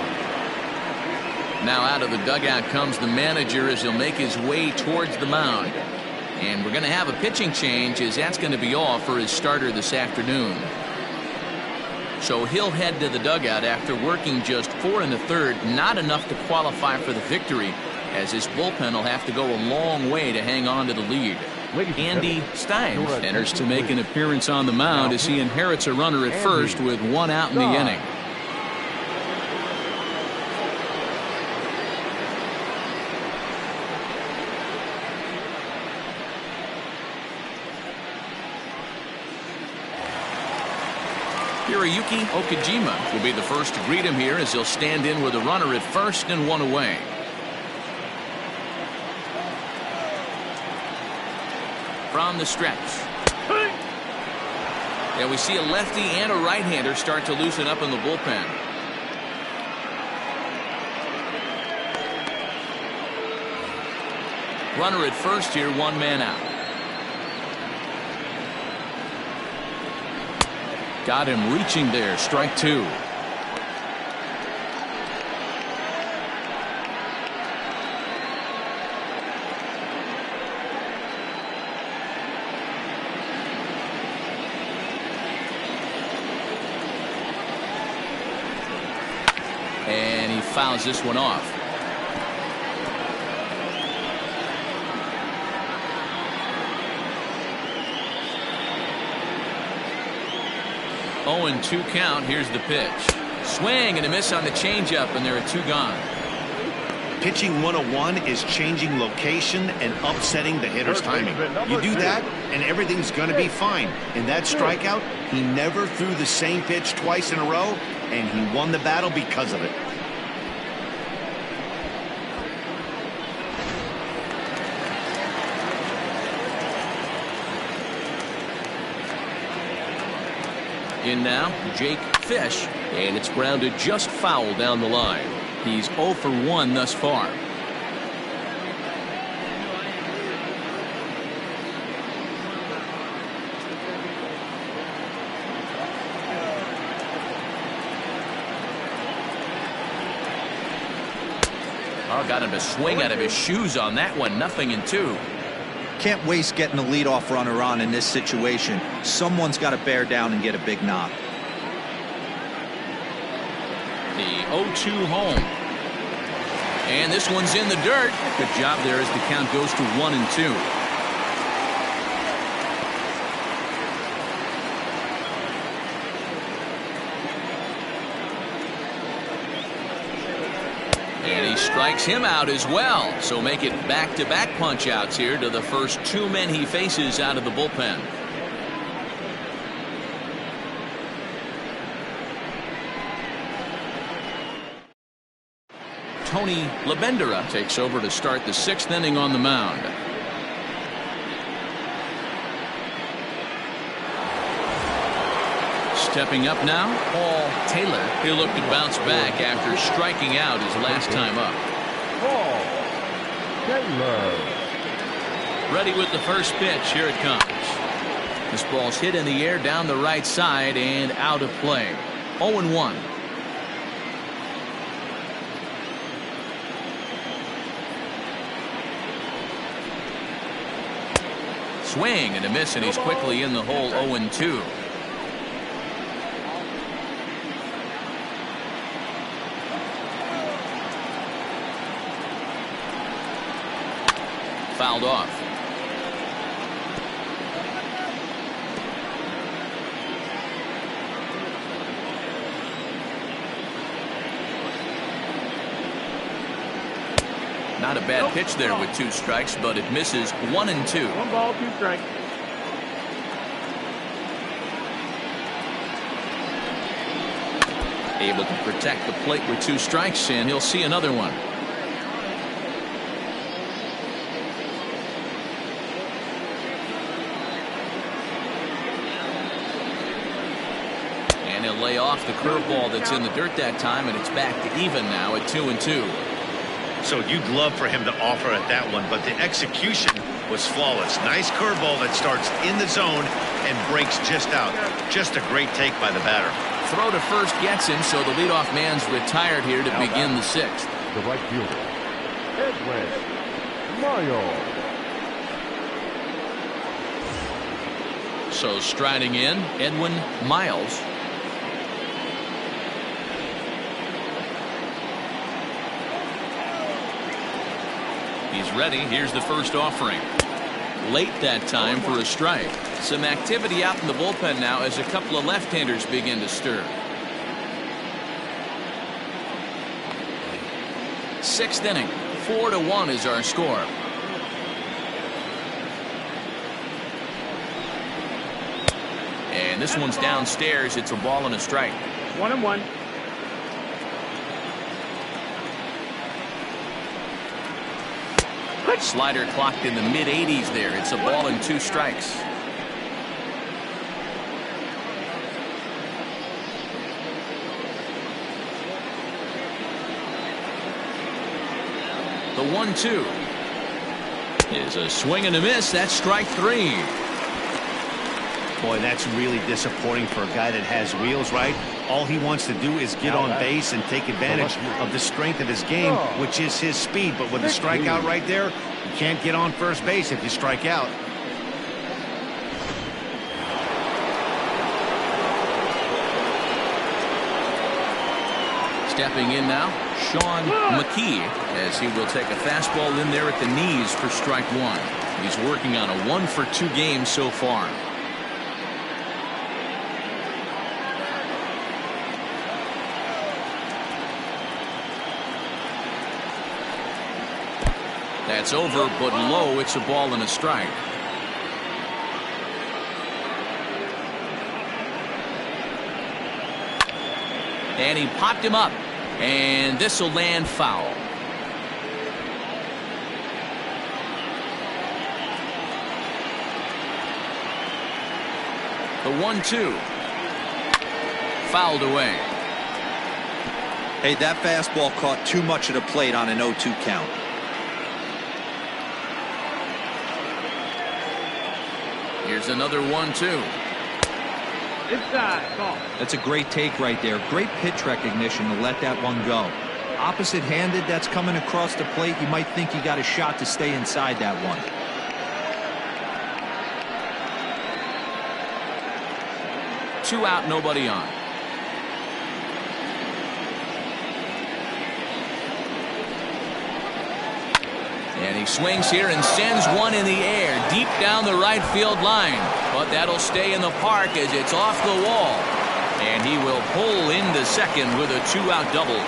Now out of the dugout comes the manager as he'll make his way towards the mound. And we're going to have a pitching change, as that's going to be all for his starter this afternoon. So he'll head to the dugout after working just 4 1/3, not enough to qualify for the victory, as his bullpen will have to go a long way to hang on to the lead. Andy Stein enters to make an appearance on the mound as he inherits a runner at first with 1 out in the inning. Hiroyuki Okajima will be the first to greet him here as he'll stand in with a runner at first and 1 away. From the stretch. And we see a lefty and a right-hander start to loosen up in the bullpen. Runner at first here, 1 man out. Got him reaching there, strike 2. And he fouls this one off. Oh, and 2 count. Here's the pitch. Swing and a miss on the changeup, and there are 2 gone. Pitching 101 is changing location and upsetting the hitter's timing. You do that, and everything's going to be fine. In that strikeout, he never threw the same pitch twice in a row, and he won the battle because of it. In now, Jake Fish, and it's grounded just foul down the line. He's 0 for 1 thus far. Oh, got him to swing out of his shoes on that one. 0-2. Can't waste getting the leadoff runner on in this situation. Someone's got to bear down and get a big knock. The 0-2 home. And this one's in the dirt. Good job there as the count goes to 1-2. And he strikes him out as well. So make it back-to-back punch-outs here to the first 2 men he faces out of the bullpen. Tony Labendera takes over to start the 6th inning on the mound. Stepping up now, Paul Taylor. He'll look to bounce back after striking out his last time up. Paul Taylor. Ready with the first pitch. Here it comes. This ball's hit in the air down the right side and out of play. 0-1. Swing and a miss, and he's quickly in the hole. 0-2. Fouled off. Not a bad pitch there with 2 strikes, but it misses. 1-2. 1 ball, 2 strikes. Able to protect the plate with 2 strikes, and he'll see another one. And he'll lay off the curveball that's in the dirt that time, and it's back to even now at 2-2. So you'd love for him to offer at that one, but the execution was flawless. Nice curveball that starts in the zone and breaks just out. Just a great take by the batter. Throw to first gets him, so the leadoff man's retired here to begin the 6th. the right fielder, Edwin Miles. So striding in, Edwin Miles. He's ready. Here's the first offering. Late that time for a strike. Some activity out in the bullpen now as a couple of left-handers begin to stir. Sixth inning. 4-1 is our score. And this one's downstairs. It's a ball and a strike. 1-1. Slider clocked in the mid-80s there. It's a ball and 2 strikes. The 1-2 is a swing and a miss. That's strike 3. Boy, that's really disappointing for a guy that has wheels, right? All he wants to do is get on base and take advantage of the strength of his game, which is his speed. But with the strikeout right there, you can't get on first base if you strike out. Stepping in now, Sean McKee, as he will take a fastball in there at the knees for strike 1. He's working on a 1-for-2 game so far. That's over, but low. It's a ball and a strike. And he popped him up. And this will land foul. The 1-2. Fouled away. Hey, that fastball caught too much of the plate on an 0-2 count. Here's another 1-2. Inside. Ball. That's a great take right there. Great pitch recognition to let that one go. Opposite-handed, that's coming across the plate. You might think you got a shot to stay inside that one. Two out, nobody on. And he swings here and sends one in the air deep down the right field line. But that'll stay in the park as it's off the wall. And he will pull into second with a 2-out double.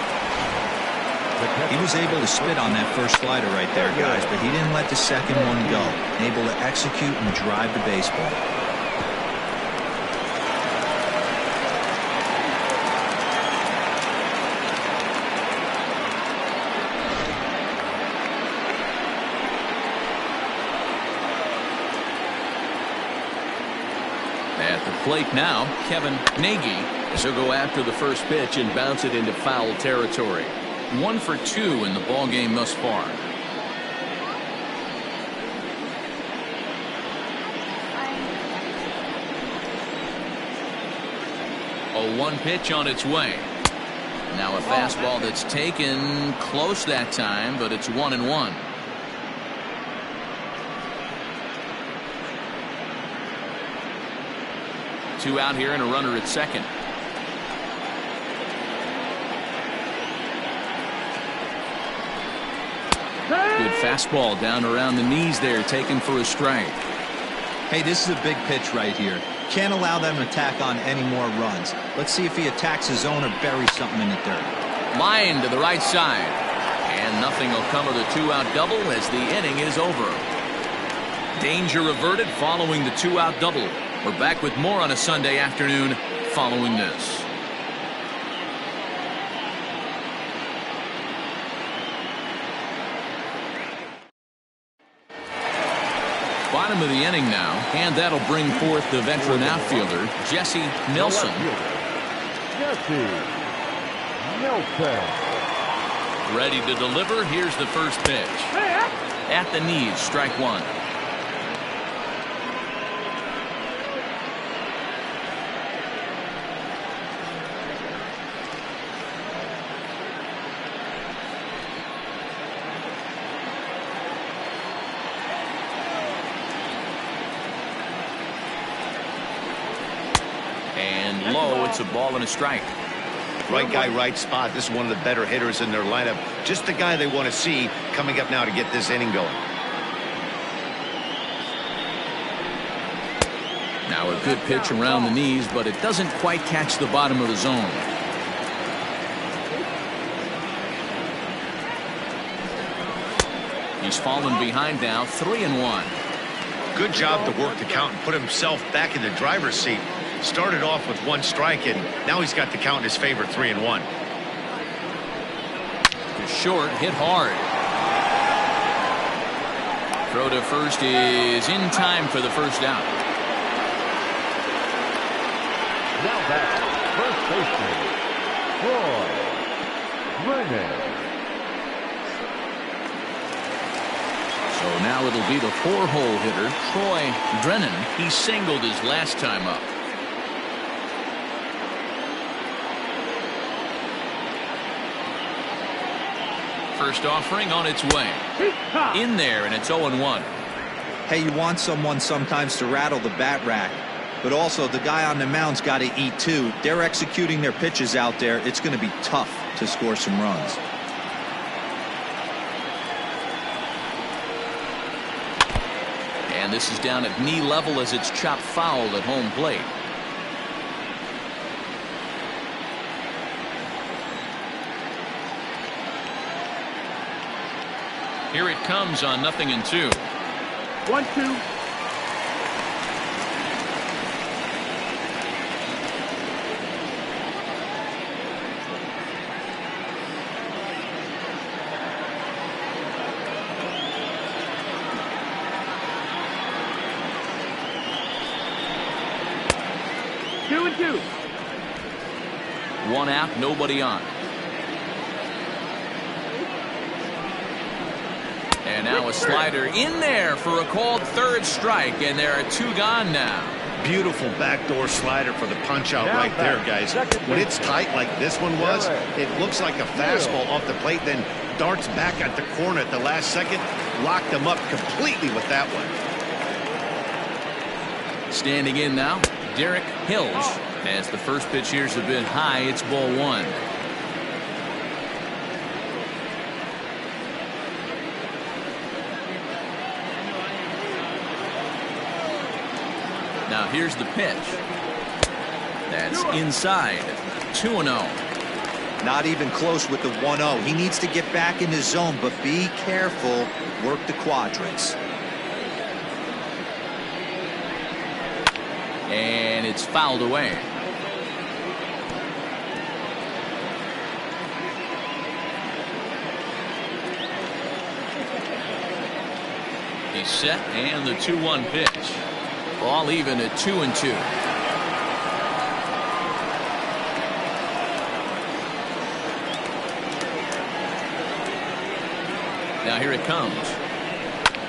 He was able to spit on that first slider right there, guys, but he didn't let the second one go. Able to execute and drive the baseball. At the plate now, Kevin Nagy. He'll go after the first pitch and bounce it into foul territory. 1 for 2 in the ball game thus far. A 1 pitch on its way. Now a fastball that's taken close that time, but it's 1-1. Two out here and a runner at second. Good fastball down around the knees there, taken for a strike. Hey, this is a big pitch right here. Can't allow them to tack on any more runs. Let's see if he attacks his zone or buries something in the dirt. Line to the right side. And nothing will come of the 2-out double as the inning is over. Danger averted following the 2-out double. We're back with more on a Sunday afternoon following this. Bottom of the inning now, and that'll bring forth the veteran outfielder, Jesse Nelson. Jesse Nelson. Ready to deliver. Here's the first pitch. At the knees, strike 1. And low, it's a ball and a strike. Right guy, right spot. This is one of the better hitters in their lineup. Just the guy they want to see coming up now to get this inning going. Now a good pitch around the knees, but it doesn't quite catch the bottom of the zone. He's fallen behind now, 3-1. Good job to work the count and put himself back in the driver's seat. Started off with 1 strike, and now he's got the count in his favor, 3-1. Short, hit hard. Throw to first is in time for the first out. Now back, first baseman, Troy Brennan. So now it'll be the 4-hole hitter, Troy Brennan. He singled his last time up. First offering on its way. In there, and it's 0-1. Hey, you want someone sometimes to rattle the bat rack, but also the guy on the mound's got to eat too. They're executing their pitches out there. It's going to be tough to score some runs. And this is down at knee level as it's chopped foul at home plate. Here it comes on 0-2. 1-2. Two and two. 1 out, nobody on. And now a slider in there for a called 3rd strike, and there are 2 gone now. Beautiful backdoor slider for the punch out right there, guys. When it's tight like this one was, it looks like a fastball off the plate, then darts back at the corner at the last second. Locked them up completely with that one. Standing in now, Derek Hills. As the first pitch here's a bit high, it's ball 1. Now here's the pitch. That's inside. 2-0. Not even close with the 1-0. He needs to get back in his zone, but be careful. Work the quadrants. And it's fouled away. He's set, and the 2-1 pitch. All even at 2-2. Now here it comes.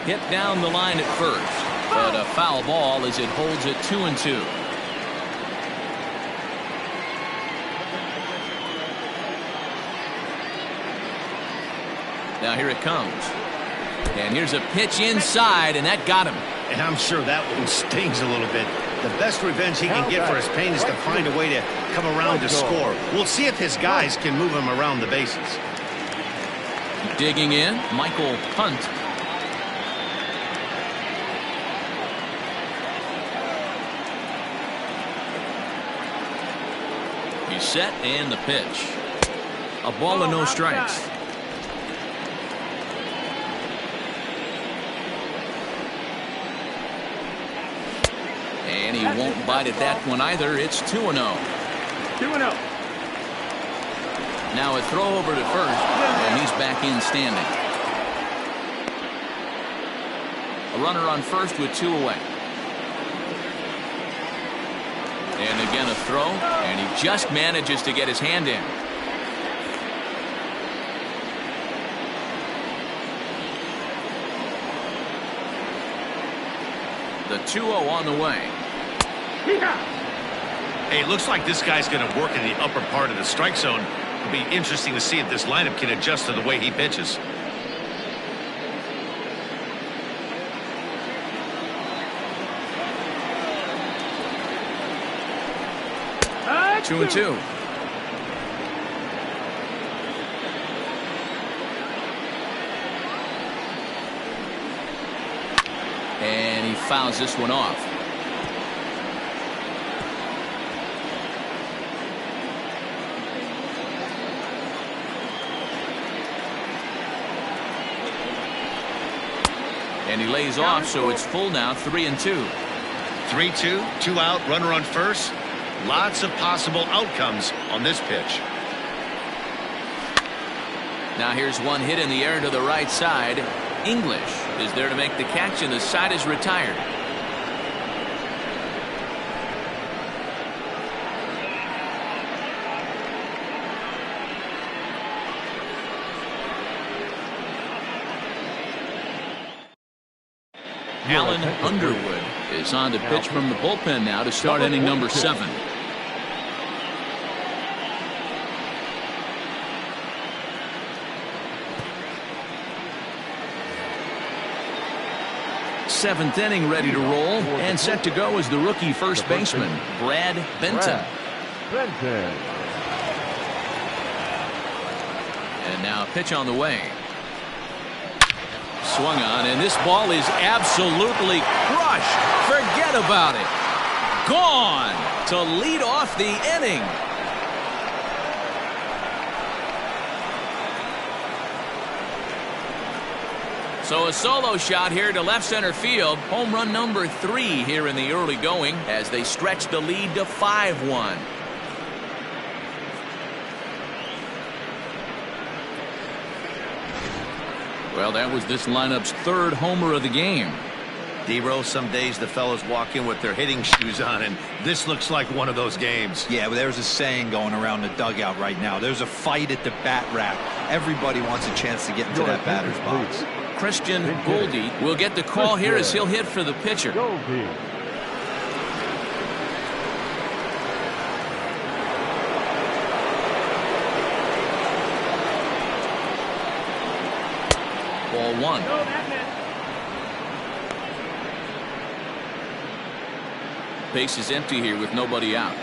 Hit down the line at first, but a foul ball as it holds it 2-2. Now here it comes. And here's a pitch inside, and that got him. And I'm sure that one stings a little bit. The best revenge he can get for his pain is to find a way to come around to score. We'll see if his guys can move him around the bases. Digging in, Michael Hunt. He's set, and the pitch. A ball and no strikes. And he won't bite at that one either. It's 2-0. 2-0. Now a throw over to first, and he's back in standing. A runner on first with 2 away. And again a throw, and he just manages to get his hand in. The 2-0 on the way. Hey, it looks like this guy's going to work in the upper part of the strike zone. It'll be interesting to see if this lineup can adjust to the way he pitches. 2-2. And he fouls this one off. And he lays off, so it's full now, 3-2. 3-2, 2 out, runner on first. Lots of possible outcomes on this pitch. Now here's one hit in the air to the right side. English is there to make the catch, and the side is retired. Alan Underwood is on the pitch from the bullpen now to start inning number 7. Seventh inning ready to roll, and set to go is the rookie first baseman, Brad Benton. And now a pitch on the way. Swung on, and this ball is absolutely crushed. Forget about it. Gone to lead off the inning. So a solo shot here to left center field. Home run number 3 here in the early going as they stretch the lead to 5-1. Well, that was this lineup's 3rd homer of the game. D-Row, some days the fellas walk in with their hitting shoes on, and this looks like one of those games. Yeah, but there's a saying going around the dugout right now. There's a fight at the bat rack. Everybody wants a chance to get into that batter's box. Christian Goldie will get the call here as he'll hit for the pitcher. Ball 1. Base is empty here with nobody out.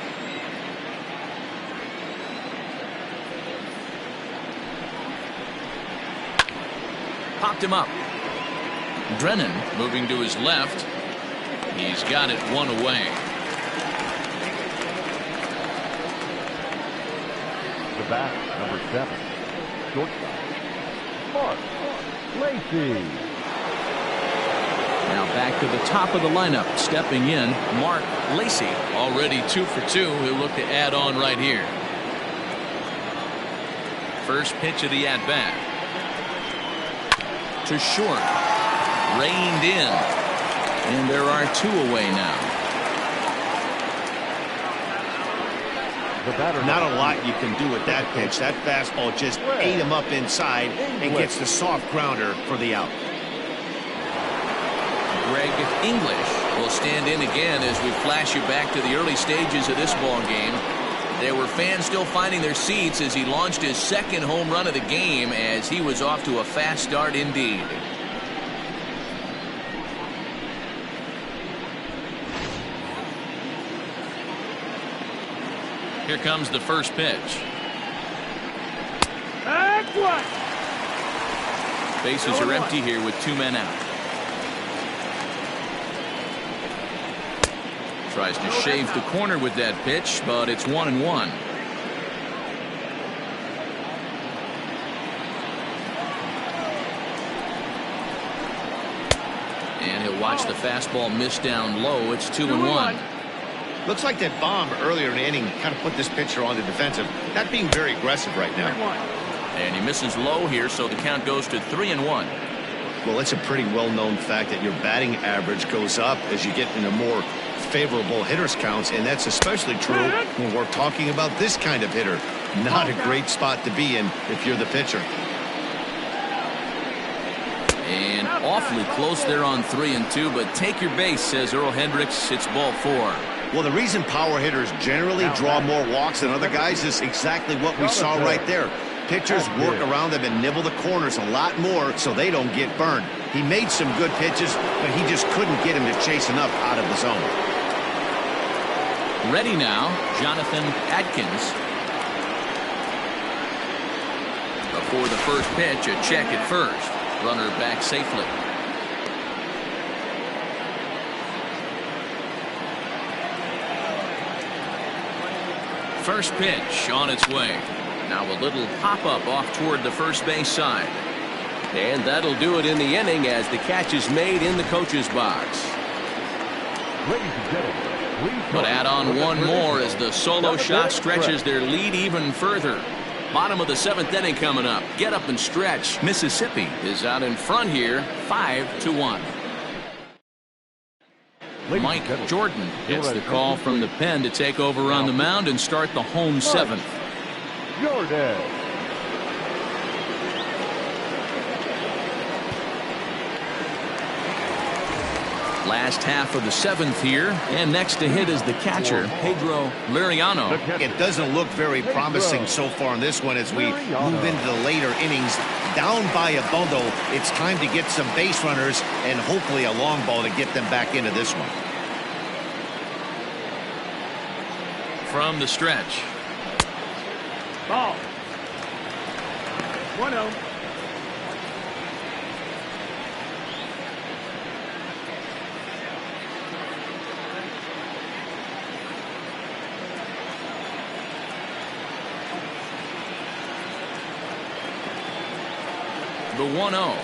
Popped him up. Drennan moving to his left. He's got it 1 away. The bat, number 7, shortstop, Mark Lacy. Now back to the top of the lineup. Stepping in, Mark Lacy. Already 2 for 2. He'll look to add on right here. First pitch of the at-bat. To short. Reined in. And there are 2 away now. Not a lot you can do with that pitch. That fastball just ate him up inside and gets the soft grounder for the out. Greg English will stand in again as we flash you back to the early stages of this ball game. There were fans still finding their seats as he launched his 2nd home run of the game, as he was off to a fast start indeed. Here comes the first pitch. Bases are empty here with 2 men out. Tries to shave the corner with that pitch, but it's 1-1. And he'll watch the fastball miss down low. It's 2-1. Looks like that bomb earlier in the inning kind of put this pitcher on the defensive. Not being very aggressive right now. And he misses low here, so the count goes to 3-1. Well, it's a pretty well-known fact that your batting average goes up as you get into more favorable hitters counts, and that's especially true when we're talking about this kind of hitter. Not a great spot to be in if you're the pitcher. And awfully close there on 3-2, but take your base, says Earl Hendricks. It's ball 4. Well, the reason power hitters generally draw more walks than other guys is exactly what we saw right there. Pitchers work around them and nibble the corners a lot more so they don't get burned. He made some good pitches, but he just couldn't get him to chase enough out of the zone. Ready now, Jonathan Adkins. Before the first pitch, a check at first. Runner back safely. First pitch on its way. Now a little hop-up off toward the first base side. And that'll do it in the inning as the catch is made in the coach's box. Ladies and gentlemen, please But join add us on for the one more as the solo traditional shot stretches stretch. their lead even further. Bottom of the 7th inning coming up. Get up and stretch. Mississippi is out in front here, 5-1. Ladies Mike and gentlemen, Jordan gets your the call attention, from the please. pen to take over on the mound and start the home 7th. Jordan. Last half of the 7th here, and next to hit is the catcher, Pedro Liriano. It doesn't look very promising so far in this one as we move into the later innings. Down by a bundle, it's time to get some base runners and hopefully a long ball to get them back into this one. From the stretch. Ball. 1-0. The 1-0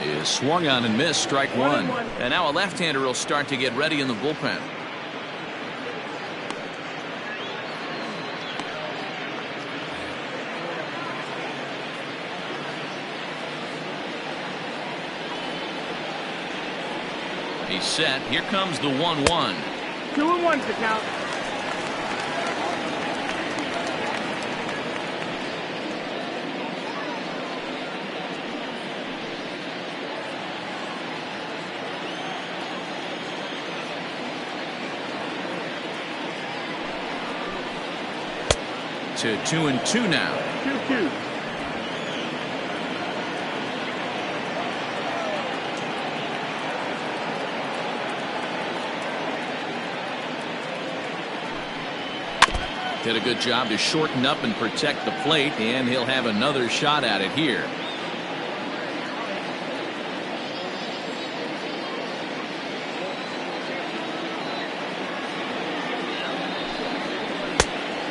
is swung on and missed, strike one. And now a left-hander will start to get ready in the bullpen. He's set. Here comes the 1-1. 2-1's the count. To 2-2 now. 2-2. Did a good job to shorten up and protect the plate, and he'll have another shot at it here.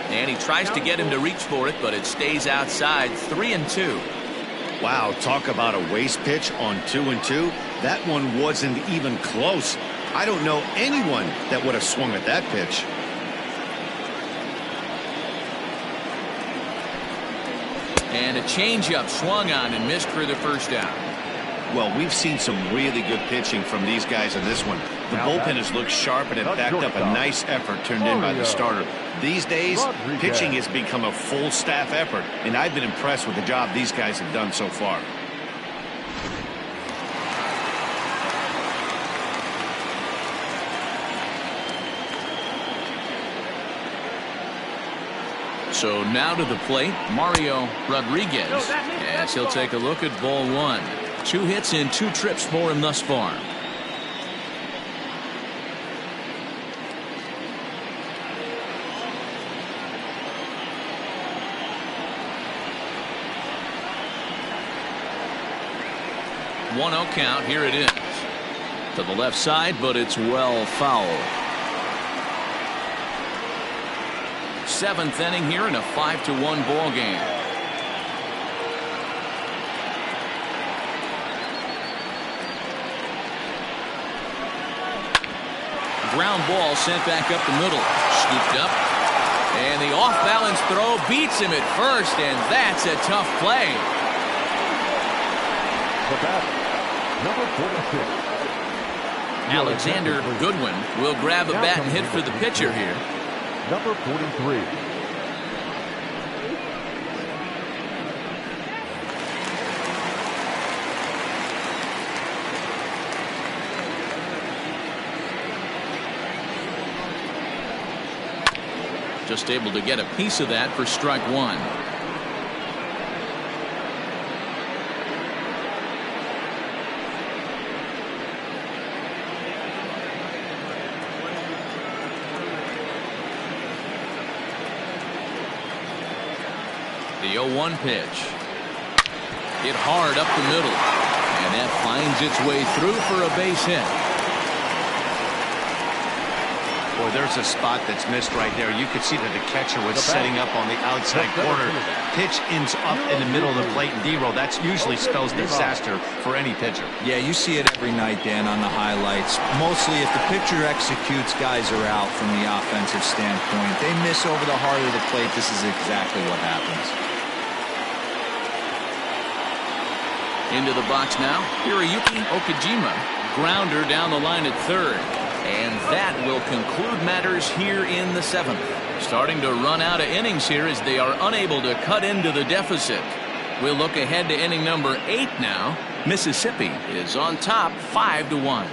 And he tries to get him to reach for it, but it stays outside. 3-2. Wow, talk about a waste pitch on 2-2. That one wasn't even close. I don't know anyone that would have swung at that pitch. And a changeup swung on and missed for the first down. Well, we've seen some really good pitching from these guys in this one. The bullpen has looked sharp and it backed up a nice effort turned in by the starter. These days, pitching has become a full staff effort, and I've been impressed with the job these guys have done so far. So now to the plate, Mario Rodriguez, as he'll take a look at ball one. 2 hits and 2 trips for him thus far. One 0 count. Here it is. To the left side, but it's well fouled. 7th inning here in a 5-1 ball game. Ground ball sent back up the middle. Scooped up. And the off-balance throw beats him at first, and that's a tough play. The batter, number 46. Alexander Goodwin will grab a bat and hit for the pitcher here. Number 43. Just able to get a piece of that for strike one. The 0-1 pitch. Hit hard up the middle. And that finds its way through for a base hit. Boy, there's a spot that's missed right there. You could see that the catcher was setting up on the outside corner. Pitch ends up in the middle of the plate, and D-Roll, that usually spells disaster for any pitcher. Yeah, you see it every night, Dan, on the highlights. Mostly if the pitcher executes, guys are out from the offensive standpoint. They miss over the heart of the plate. This is exactly what happens. Into the box now, Hiroyuki Okajima. Grounder down the line at third. And that will conclude matters here in the 7th. Starting to run out of innings here as they are unable to cut into the deficit. We'll look ahead to inning number 8 now. Mississippi is on top 5-1.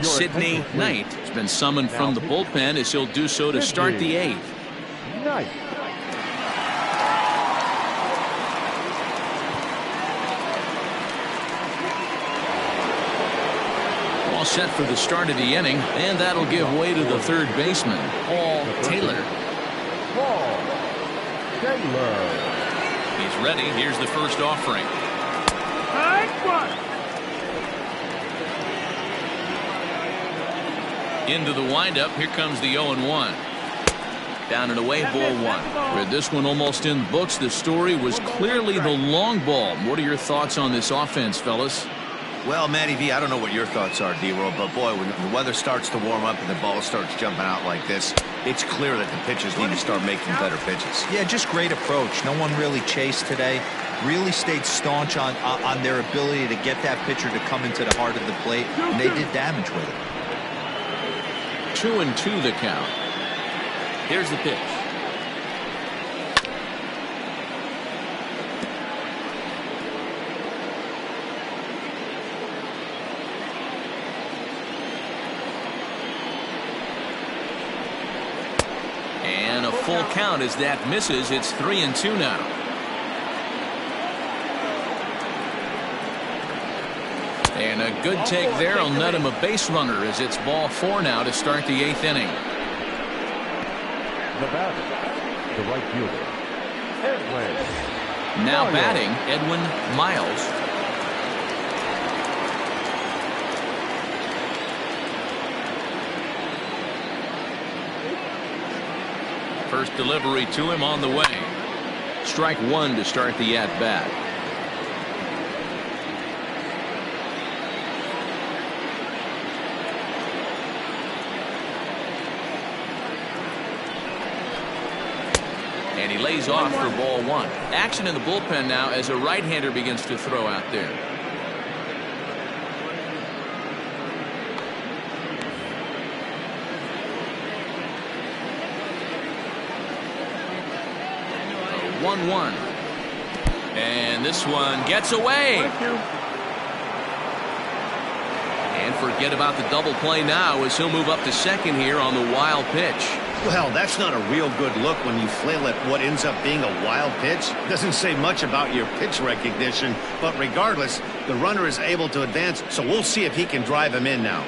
Sidney Knight has been summoned from the bullpen as he'll do so to start the 8th. Knight. Set for the start of the inning, and that'll give way to the third baseman, Paul Taylor. Paul Taylor. He's ready. Here's the first offering. Into the windup. Here comes the 0-1. Down and away, ball 1. With this one almost in the books, the story was clearly the long ball. What are your thoughts on this offense, fellas? Well, Matty V, I don't know what your thoughts are, D-Roll, but boy, when the weather starts to warm up and the ball starts jumping out like this, it's clear that the pitchers need to start making better pitches. Yeah, just great approach. No one really chased today. Really stayed staunch on their ability to get that pitcher to come into the heart of the plate, and they did damage with it. 2-2 the count. Here's the pitch. And a full count as that misses. It's 3-2 now. And a good take there will net him a base runner as it's ball 4 now to start the 8th inning. The batter, the right fielder, Edwin. Now batting, Edwin Miles. First delivery to him on the way. Strike 1 to start the at-bat. And he lays off for ball 1. Action in the bullpen now as a right-hander begins to throw out there. A 1-1. And this one gets away. And forget about the double play now as he'll move up to second here on the wild pitch. Well, that's not a real good look when you flail at what ends up being a wild pitch. Doesn't say much about your pitch recognition, but regardless, the runner is able to advance, so we'll see if he can drive him in now.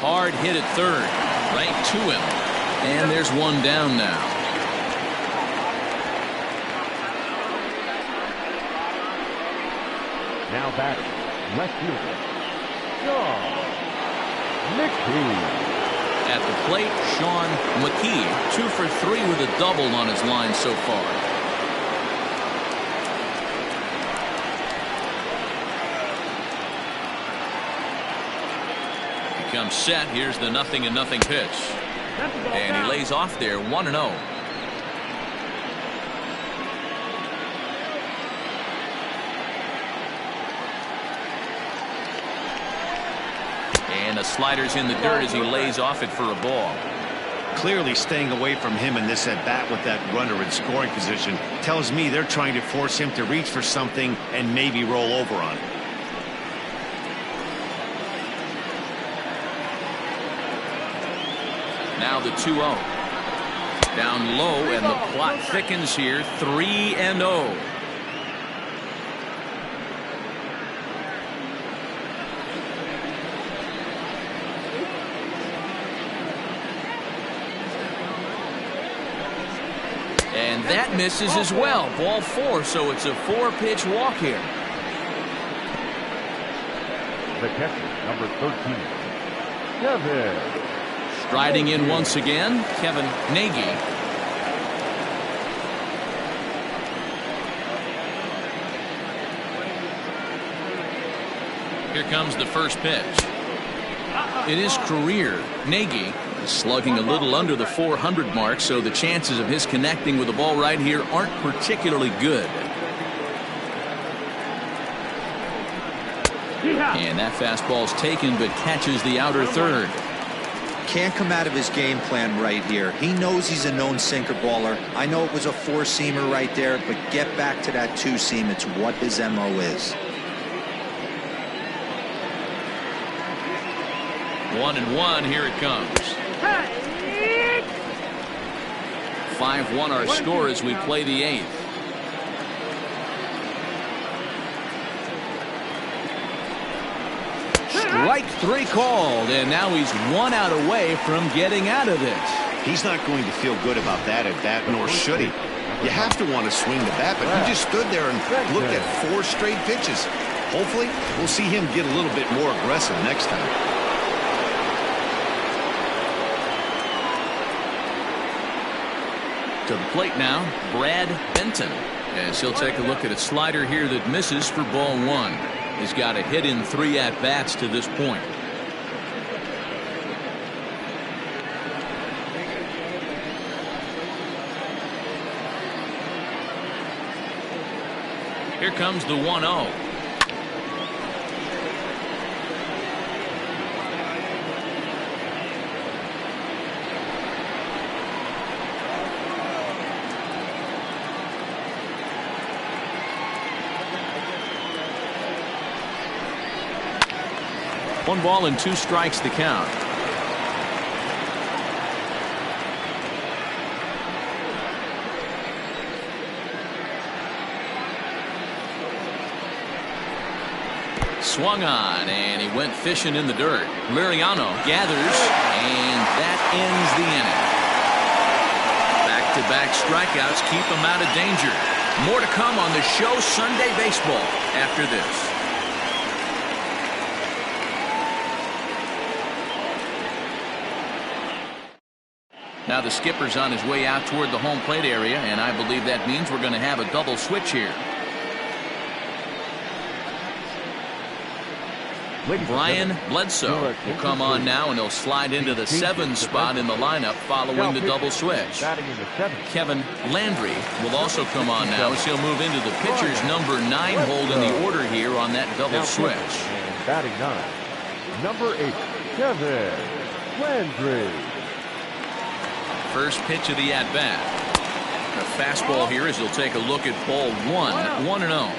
Hard hit at third, right to him. And there's one down now. Now batting, left fielder, Sean McKee. At the plate, Sean McKee, 2 for 3 with a double on his line so far. He comes set. Here's the 0-0 pitch. And he lays off there, 1-0. And the slider's in the dirt as he lays off it for a ball. Clearly staying away from him in this at-bat with that runner in scoring position tells me they're trying to force him to reach for something and maybe roll over on it. Now the 2-0. Down low, and the plot thickens here. 3-0. And that misses as well. Ball 4, so it's a 4-pitch walk here. The catcher, number 13, Kevin. Striding in once again, Kevin Nagy. Here comes the first pitch. It is career. Nagy is slugging a little under the 400 mark, so the chances of his connecting with the ball right here aren't particularly good. And that fastball's taken, but catches the outer third. Can't come out of his game plan right here. He knows he's a known sinker baller. I know it was a 4-seamer right there, but get back to that 2-seam. It's what his MO is. 1-1, here it comes. 5-1 our score as we play the 8th. Strike 3 called, and now he's 1 out away from getting out of this. He's not going to feel good about that at bat, nor should he. You have to want to swing the bat, but he just stood there and looked at 4 straight pitches. Hopefully, we'll see him get a little bit more aggressive next time. To the plate now, Brad Benton, as he'll take a look at a slider here that misses for ball 1. He's got a hit in 3 at-bats to this point. Here comes the 1-0. One ball and 2 strikes to count. Swung on, and he went fishing in the dirt. Liriano gathers, and that ends the inning. Back-to-back strikeouts keep him out of danger. More to come on the show Sunday Baseball after this. Now the skipper's on his way out toward the home plate area, and I believe that means we're going to have a double switch here. Brian Bledsoe will come on now, and he'll slide into the 7 spot in the lineup following the double switch. Kevin Landry will also come on now, as he'll move into the pitcher's number 9 hold in the order here on that double switch. Batting 9, number 8, Kevin Landry. First pitch of the at-bat. A fastball here as he'll take a look at ball 1, 1-0.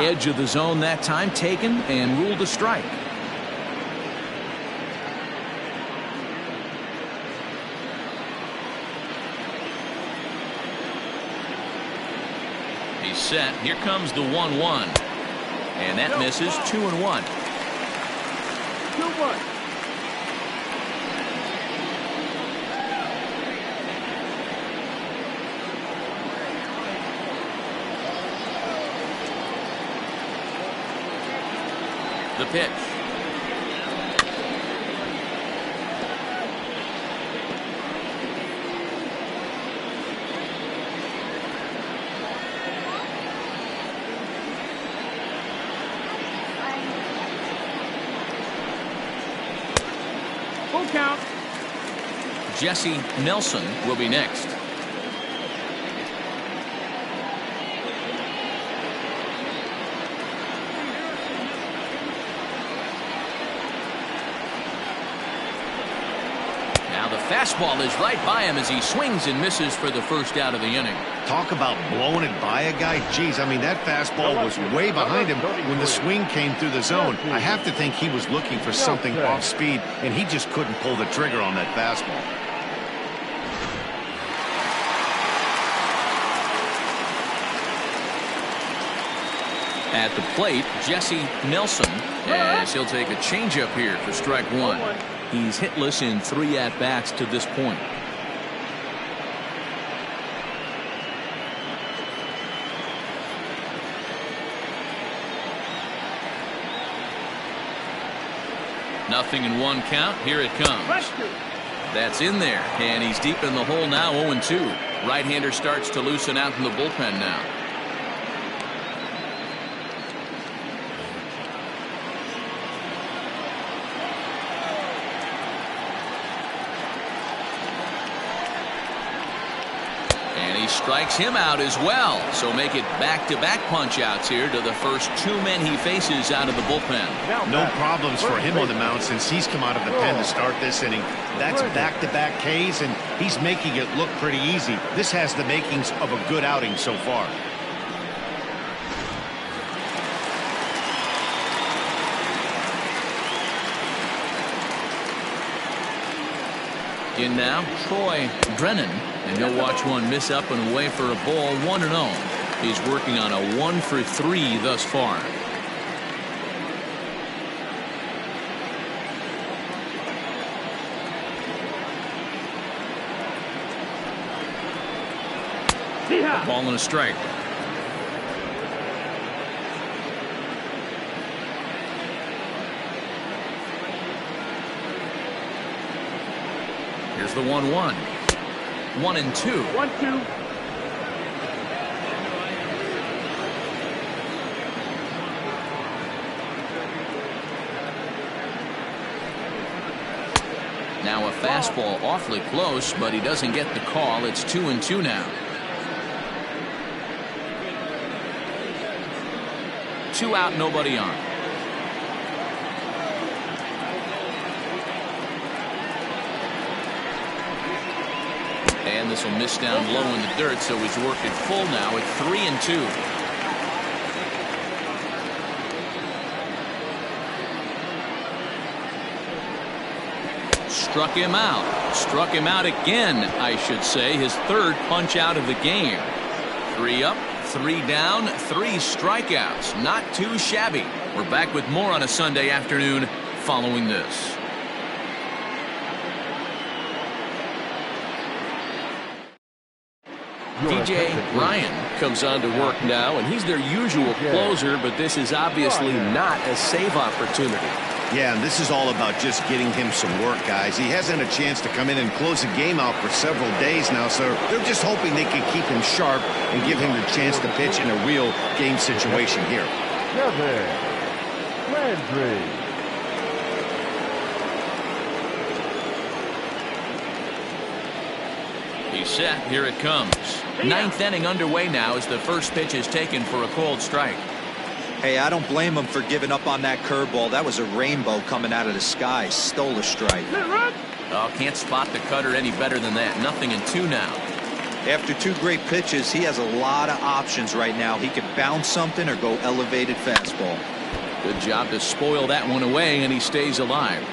Edge of the zone that time taken and ruled a strike. He's set. Here comes the 1-1. And that misses. 2-1. 2-1. The pitch. Full count. Jesse Nelson will be next. Fastball is right by him as he swings and misses for the first out of the inning. Talk about blowing it by a guy. Geez, I mean, that fastball was way behind him when the swing came through the zone. I have to think he was looking for something off speed, and he just couldn't pull the trigger on that fastball. At the plate, Jesse Nelson, as he'll take a changeup here for strike one. He's hitless in 3 at-bats to this point. Nothing in 1 count. Here it comes. That's in there, and he's deep in the hole now, 0-2. Right-hander starts to loosen out in the bullpen now. Strikes him out as well, so make it back-to-back punch-outs here to the first 2 men he faces out of the bullpen. No problems for him on the mound since he's come out of the pen to start this inning. That's back-to-back Ks, and he's making it look pretty easy. This has the makings of a good outing so far. In now, Troy Brennan, and he'll watch one miss up and away for a ball, 1-0. He's working on a 1-for-3 thus far. A ball and a strike. Here's the 1-1. 1-2. 1-2. Now a fastball awfully close, but he doesn't get the call. It's 2-2 now. 2 out, nobody on. And this will miss down low in the dirt, so he's worked it full now at 3-2. Struck him out. Struck him out again, I should say. His 3rd punch out of the game. 3 up, 3 down, 3 strikeouts. Not too shabby. We're back with more on a Sunday afternoon following this. DJ Ryan comes on to work now, and he's their usual closer, but this is obviously not a save opportunity. Yeah, and this is all about just getting him some work, guys. He hasn't a chance to come in and close the game out for several days now, so they're just hoping they can keep him sharp and give him the chance to pitch in a real game situation here. Kevin Landry. He's set. Here it comes. 9th inning underway now as the first pitch is taken for a called strike. Hey, I don't blame him for giving up on that curveball. That was a rainbow coming out of the sky. Stole a strike. Oh, can't spot the cutter any better than that. 0-2 now. After 2 great pitches, he has a lot of options right now. He could bounce something or go elevated fastball. Good job to spoil that one away, and he stays alive.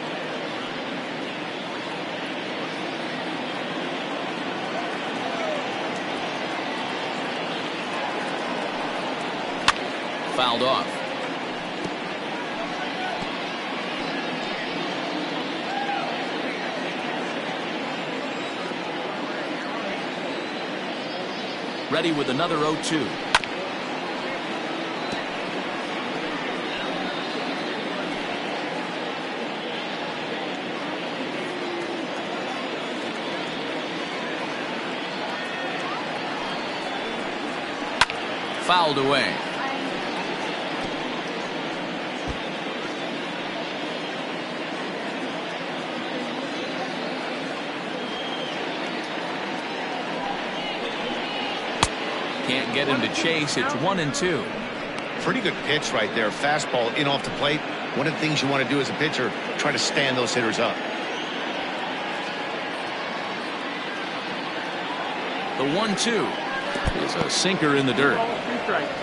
Fouled off. Ready with another 0-2. Fouled away. Can't get him to chase. It's 1-2. Pretty good pitch right there. Fastball in off the plate. One of the things you want to do as a pitcher, try to stand those hitters up. The 1-2 is a sinker in the dirt. Ball, 2 strikes.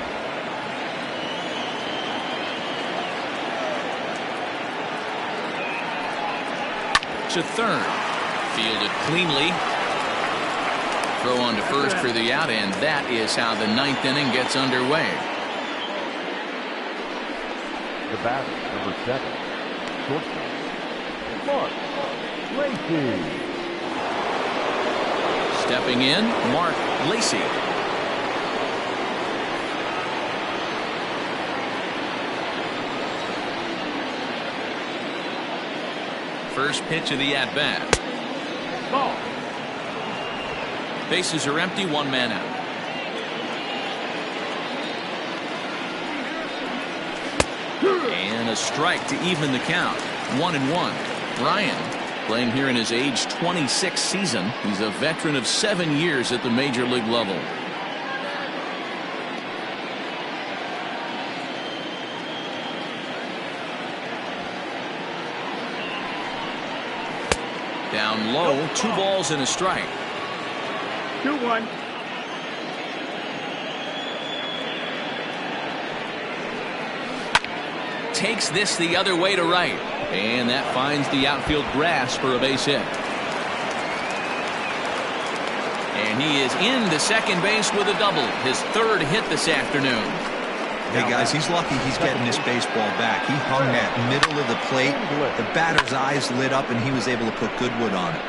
To third. Fielded cleanly. Throw on to first for the out, and that is how the 9th inning gets underway. The batter, number 7, shortstop, Mark Lacey. Stepping in, Mark Lacey. First pitch of the at-bat. Ball. Bases are empty, 1 man out. And a strike to even the count. 1-1. Ryan playing here in his age 26 season. He's a veteran of 7 years at the major league level. Down low, 2 balls and a strike. 2-1. Takes this the other way to right. And that finds the outfield grass for a base hit. And he is into second base with a double. His 3rd hit this afternoon. Hey guys, he's lucky he's getting this baseball back. He hung that middle of the plate. The batter's eyes lit up and he was able to put good wood on it.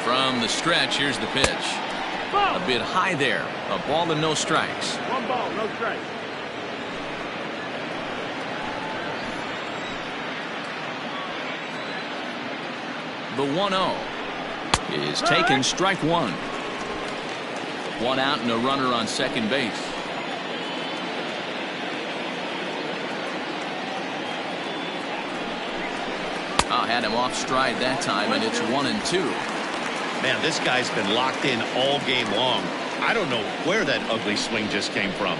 From the stretch, here's the pitch. Ball. A bit high there. A ball and no strikes. 1 ball, no strikes. The 1-0 is taken, strike 1. 1 out and a runner on second base. Had him off stride that time, and it's 1-2. Man, this guy's been locked in all game long. I don't know where that ugly swing just came from.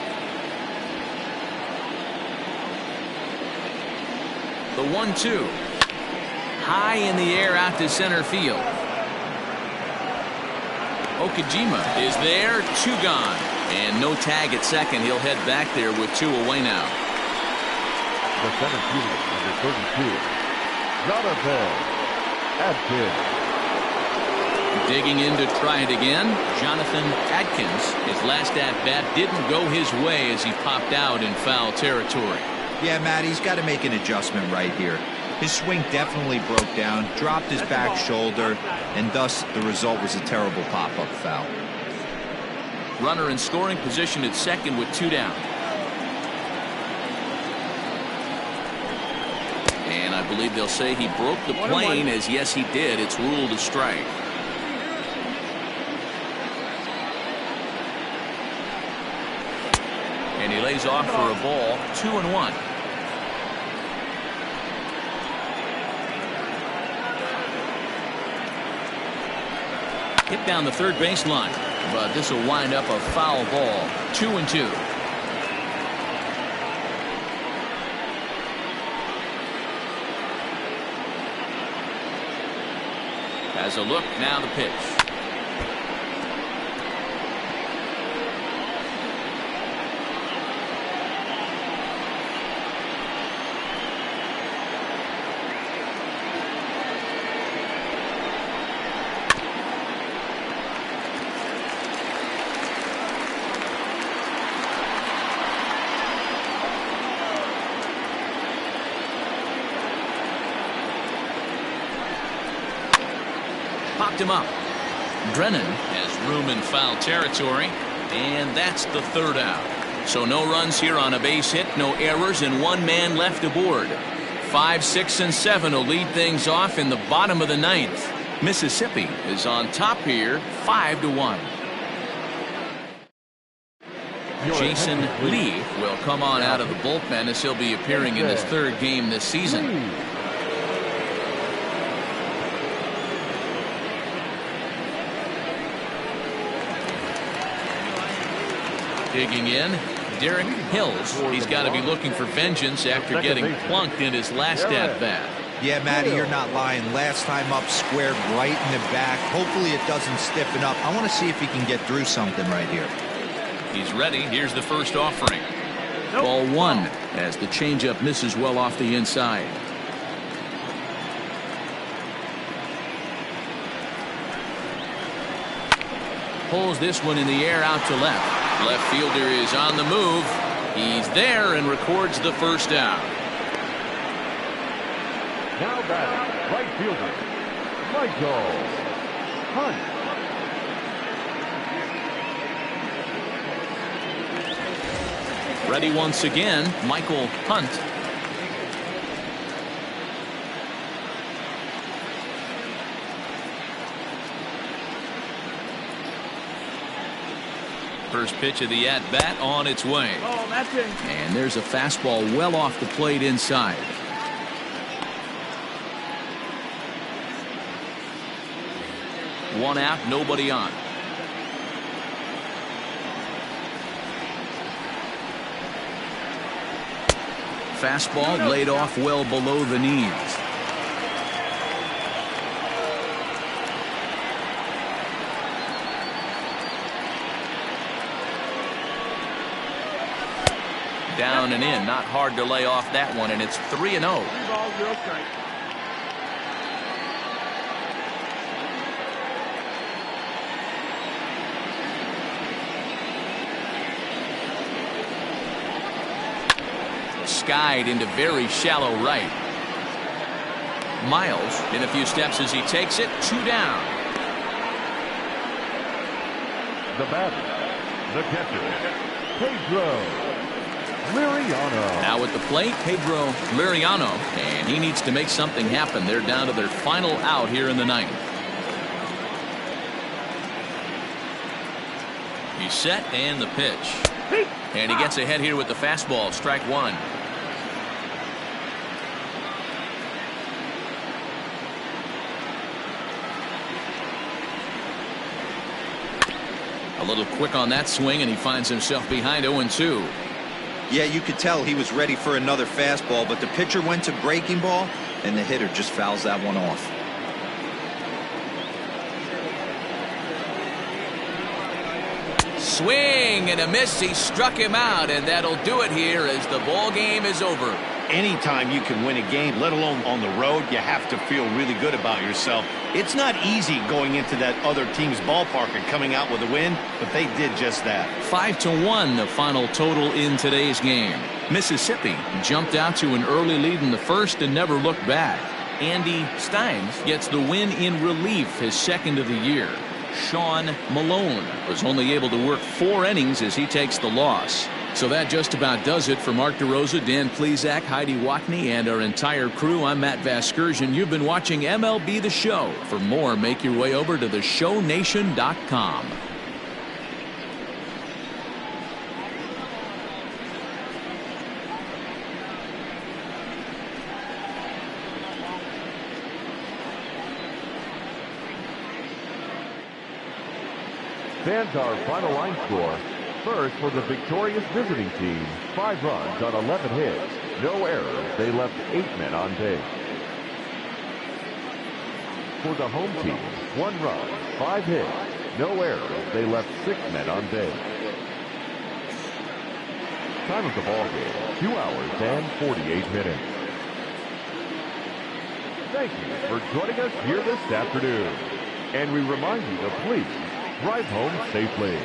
The 1-2. High in the air out to center field. Okajima is there, 2 gone. And no tag at second. He'll head back there with 2 away now. The center fielder, number 32, Jonathan Adkins. Digging in to try it again, Jonathan Adkins. His last at-bat didn't go his way as he popped out in foul territory. Yeah, Matt, he's got to make an adjustment right here. His swing definitely broke down, dropped his back shoulder, and thus the result was a terrible pop-up foul. Runner in scoring position at second with 2 down. And I believe they'll say he broke the plane, as yes he did. It's ruled a strike. And he lays off for a ball, 2-1. Hit down the third baseline, but this will wind up a foul ball, 2-2. Has a look, now the pitch. Popped him up. Drennan has room in foul territory, and that's the 3rd out. So no runs here on a base hit, no errors, and 1 man left aboard. 5, 6, and 7 will lead things off in the bottom of the 9th. Mississippi is on top here, 5-1. Jason Lee will come on out of the bullpen as he'll be appearing in his third game this season. Digging in, Derek Hills. He's got to be looking for vengeance after getting plunked in his last at-bat. Yeah, Matty, you're not lying. Last time up, squared right in the back. Hopefully it doesn't stiffen up. I want to see if he can get through something right here. He's ready. Here's the first offering. Ball one as the changeup misses well off the inside. Pulls this one in the air out to left. Left fielder is on the move. He's there and records the first out. Now batting, right fielder, Michael Hunt. Ready once again, Michael Hunt. First pitch of the at-bat on its way. Oh, that's it. And there's a fastball well off the plate inside. One out, nobody on. Fastball laid off well below the knees. Down and in, not hard to lay off that one, and it's 3-0. 3 balls, 0 strikes. Skied into very shallow right. Miles in a few steps as he takes it. 2 down. The batter, the catcher, Pedro Liriano. Now at the plate, Pedro Liriano, and he needs to make something happen. They're down to their final out here in the ninth. He's set and the pitch. And he gets ahead here with the fastball. Strike one. A little quick on that swing, and he finds himself behind 0-2. Yeah, you could tell he was ready for another fastball, but the pitcher went to breaking ball, and the hitter just fouls that one off. Swing and a miss. He struck him out, and that'll do it here as the ball game is over. Anytime you can win a game, let alone on the road, you have to feel really good about yourself. It's not easy going into that other team's ballpark and coming out with a win, but they did just that. 5-1 the final total in today's game. Mississippi jumped out to an early lead in the first and never looked back. Andy Steins gets the win in relief, his second of the year. Sean Malone was only able to work 4 innings as he takes the loss. So that just about does it for Mark DeRosa, Dan Plesac, Heidi Watney, and our entire crew. I'm Matt Vasgersian. You've been watching MLB The Show. For more, make your way over to theshownation.com. Fans, our final line score. First, for the victorious visiting team, 5 runs on 11 hits. No errors. They left 8 men on base. For the home team, 1 run, 5 hits. No errors. They left 6 men on base. Time of the ball game, 2 hours and 48 minutes. Thank you for joining us here this afternoon. And we remind you to please drive home safely.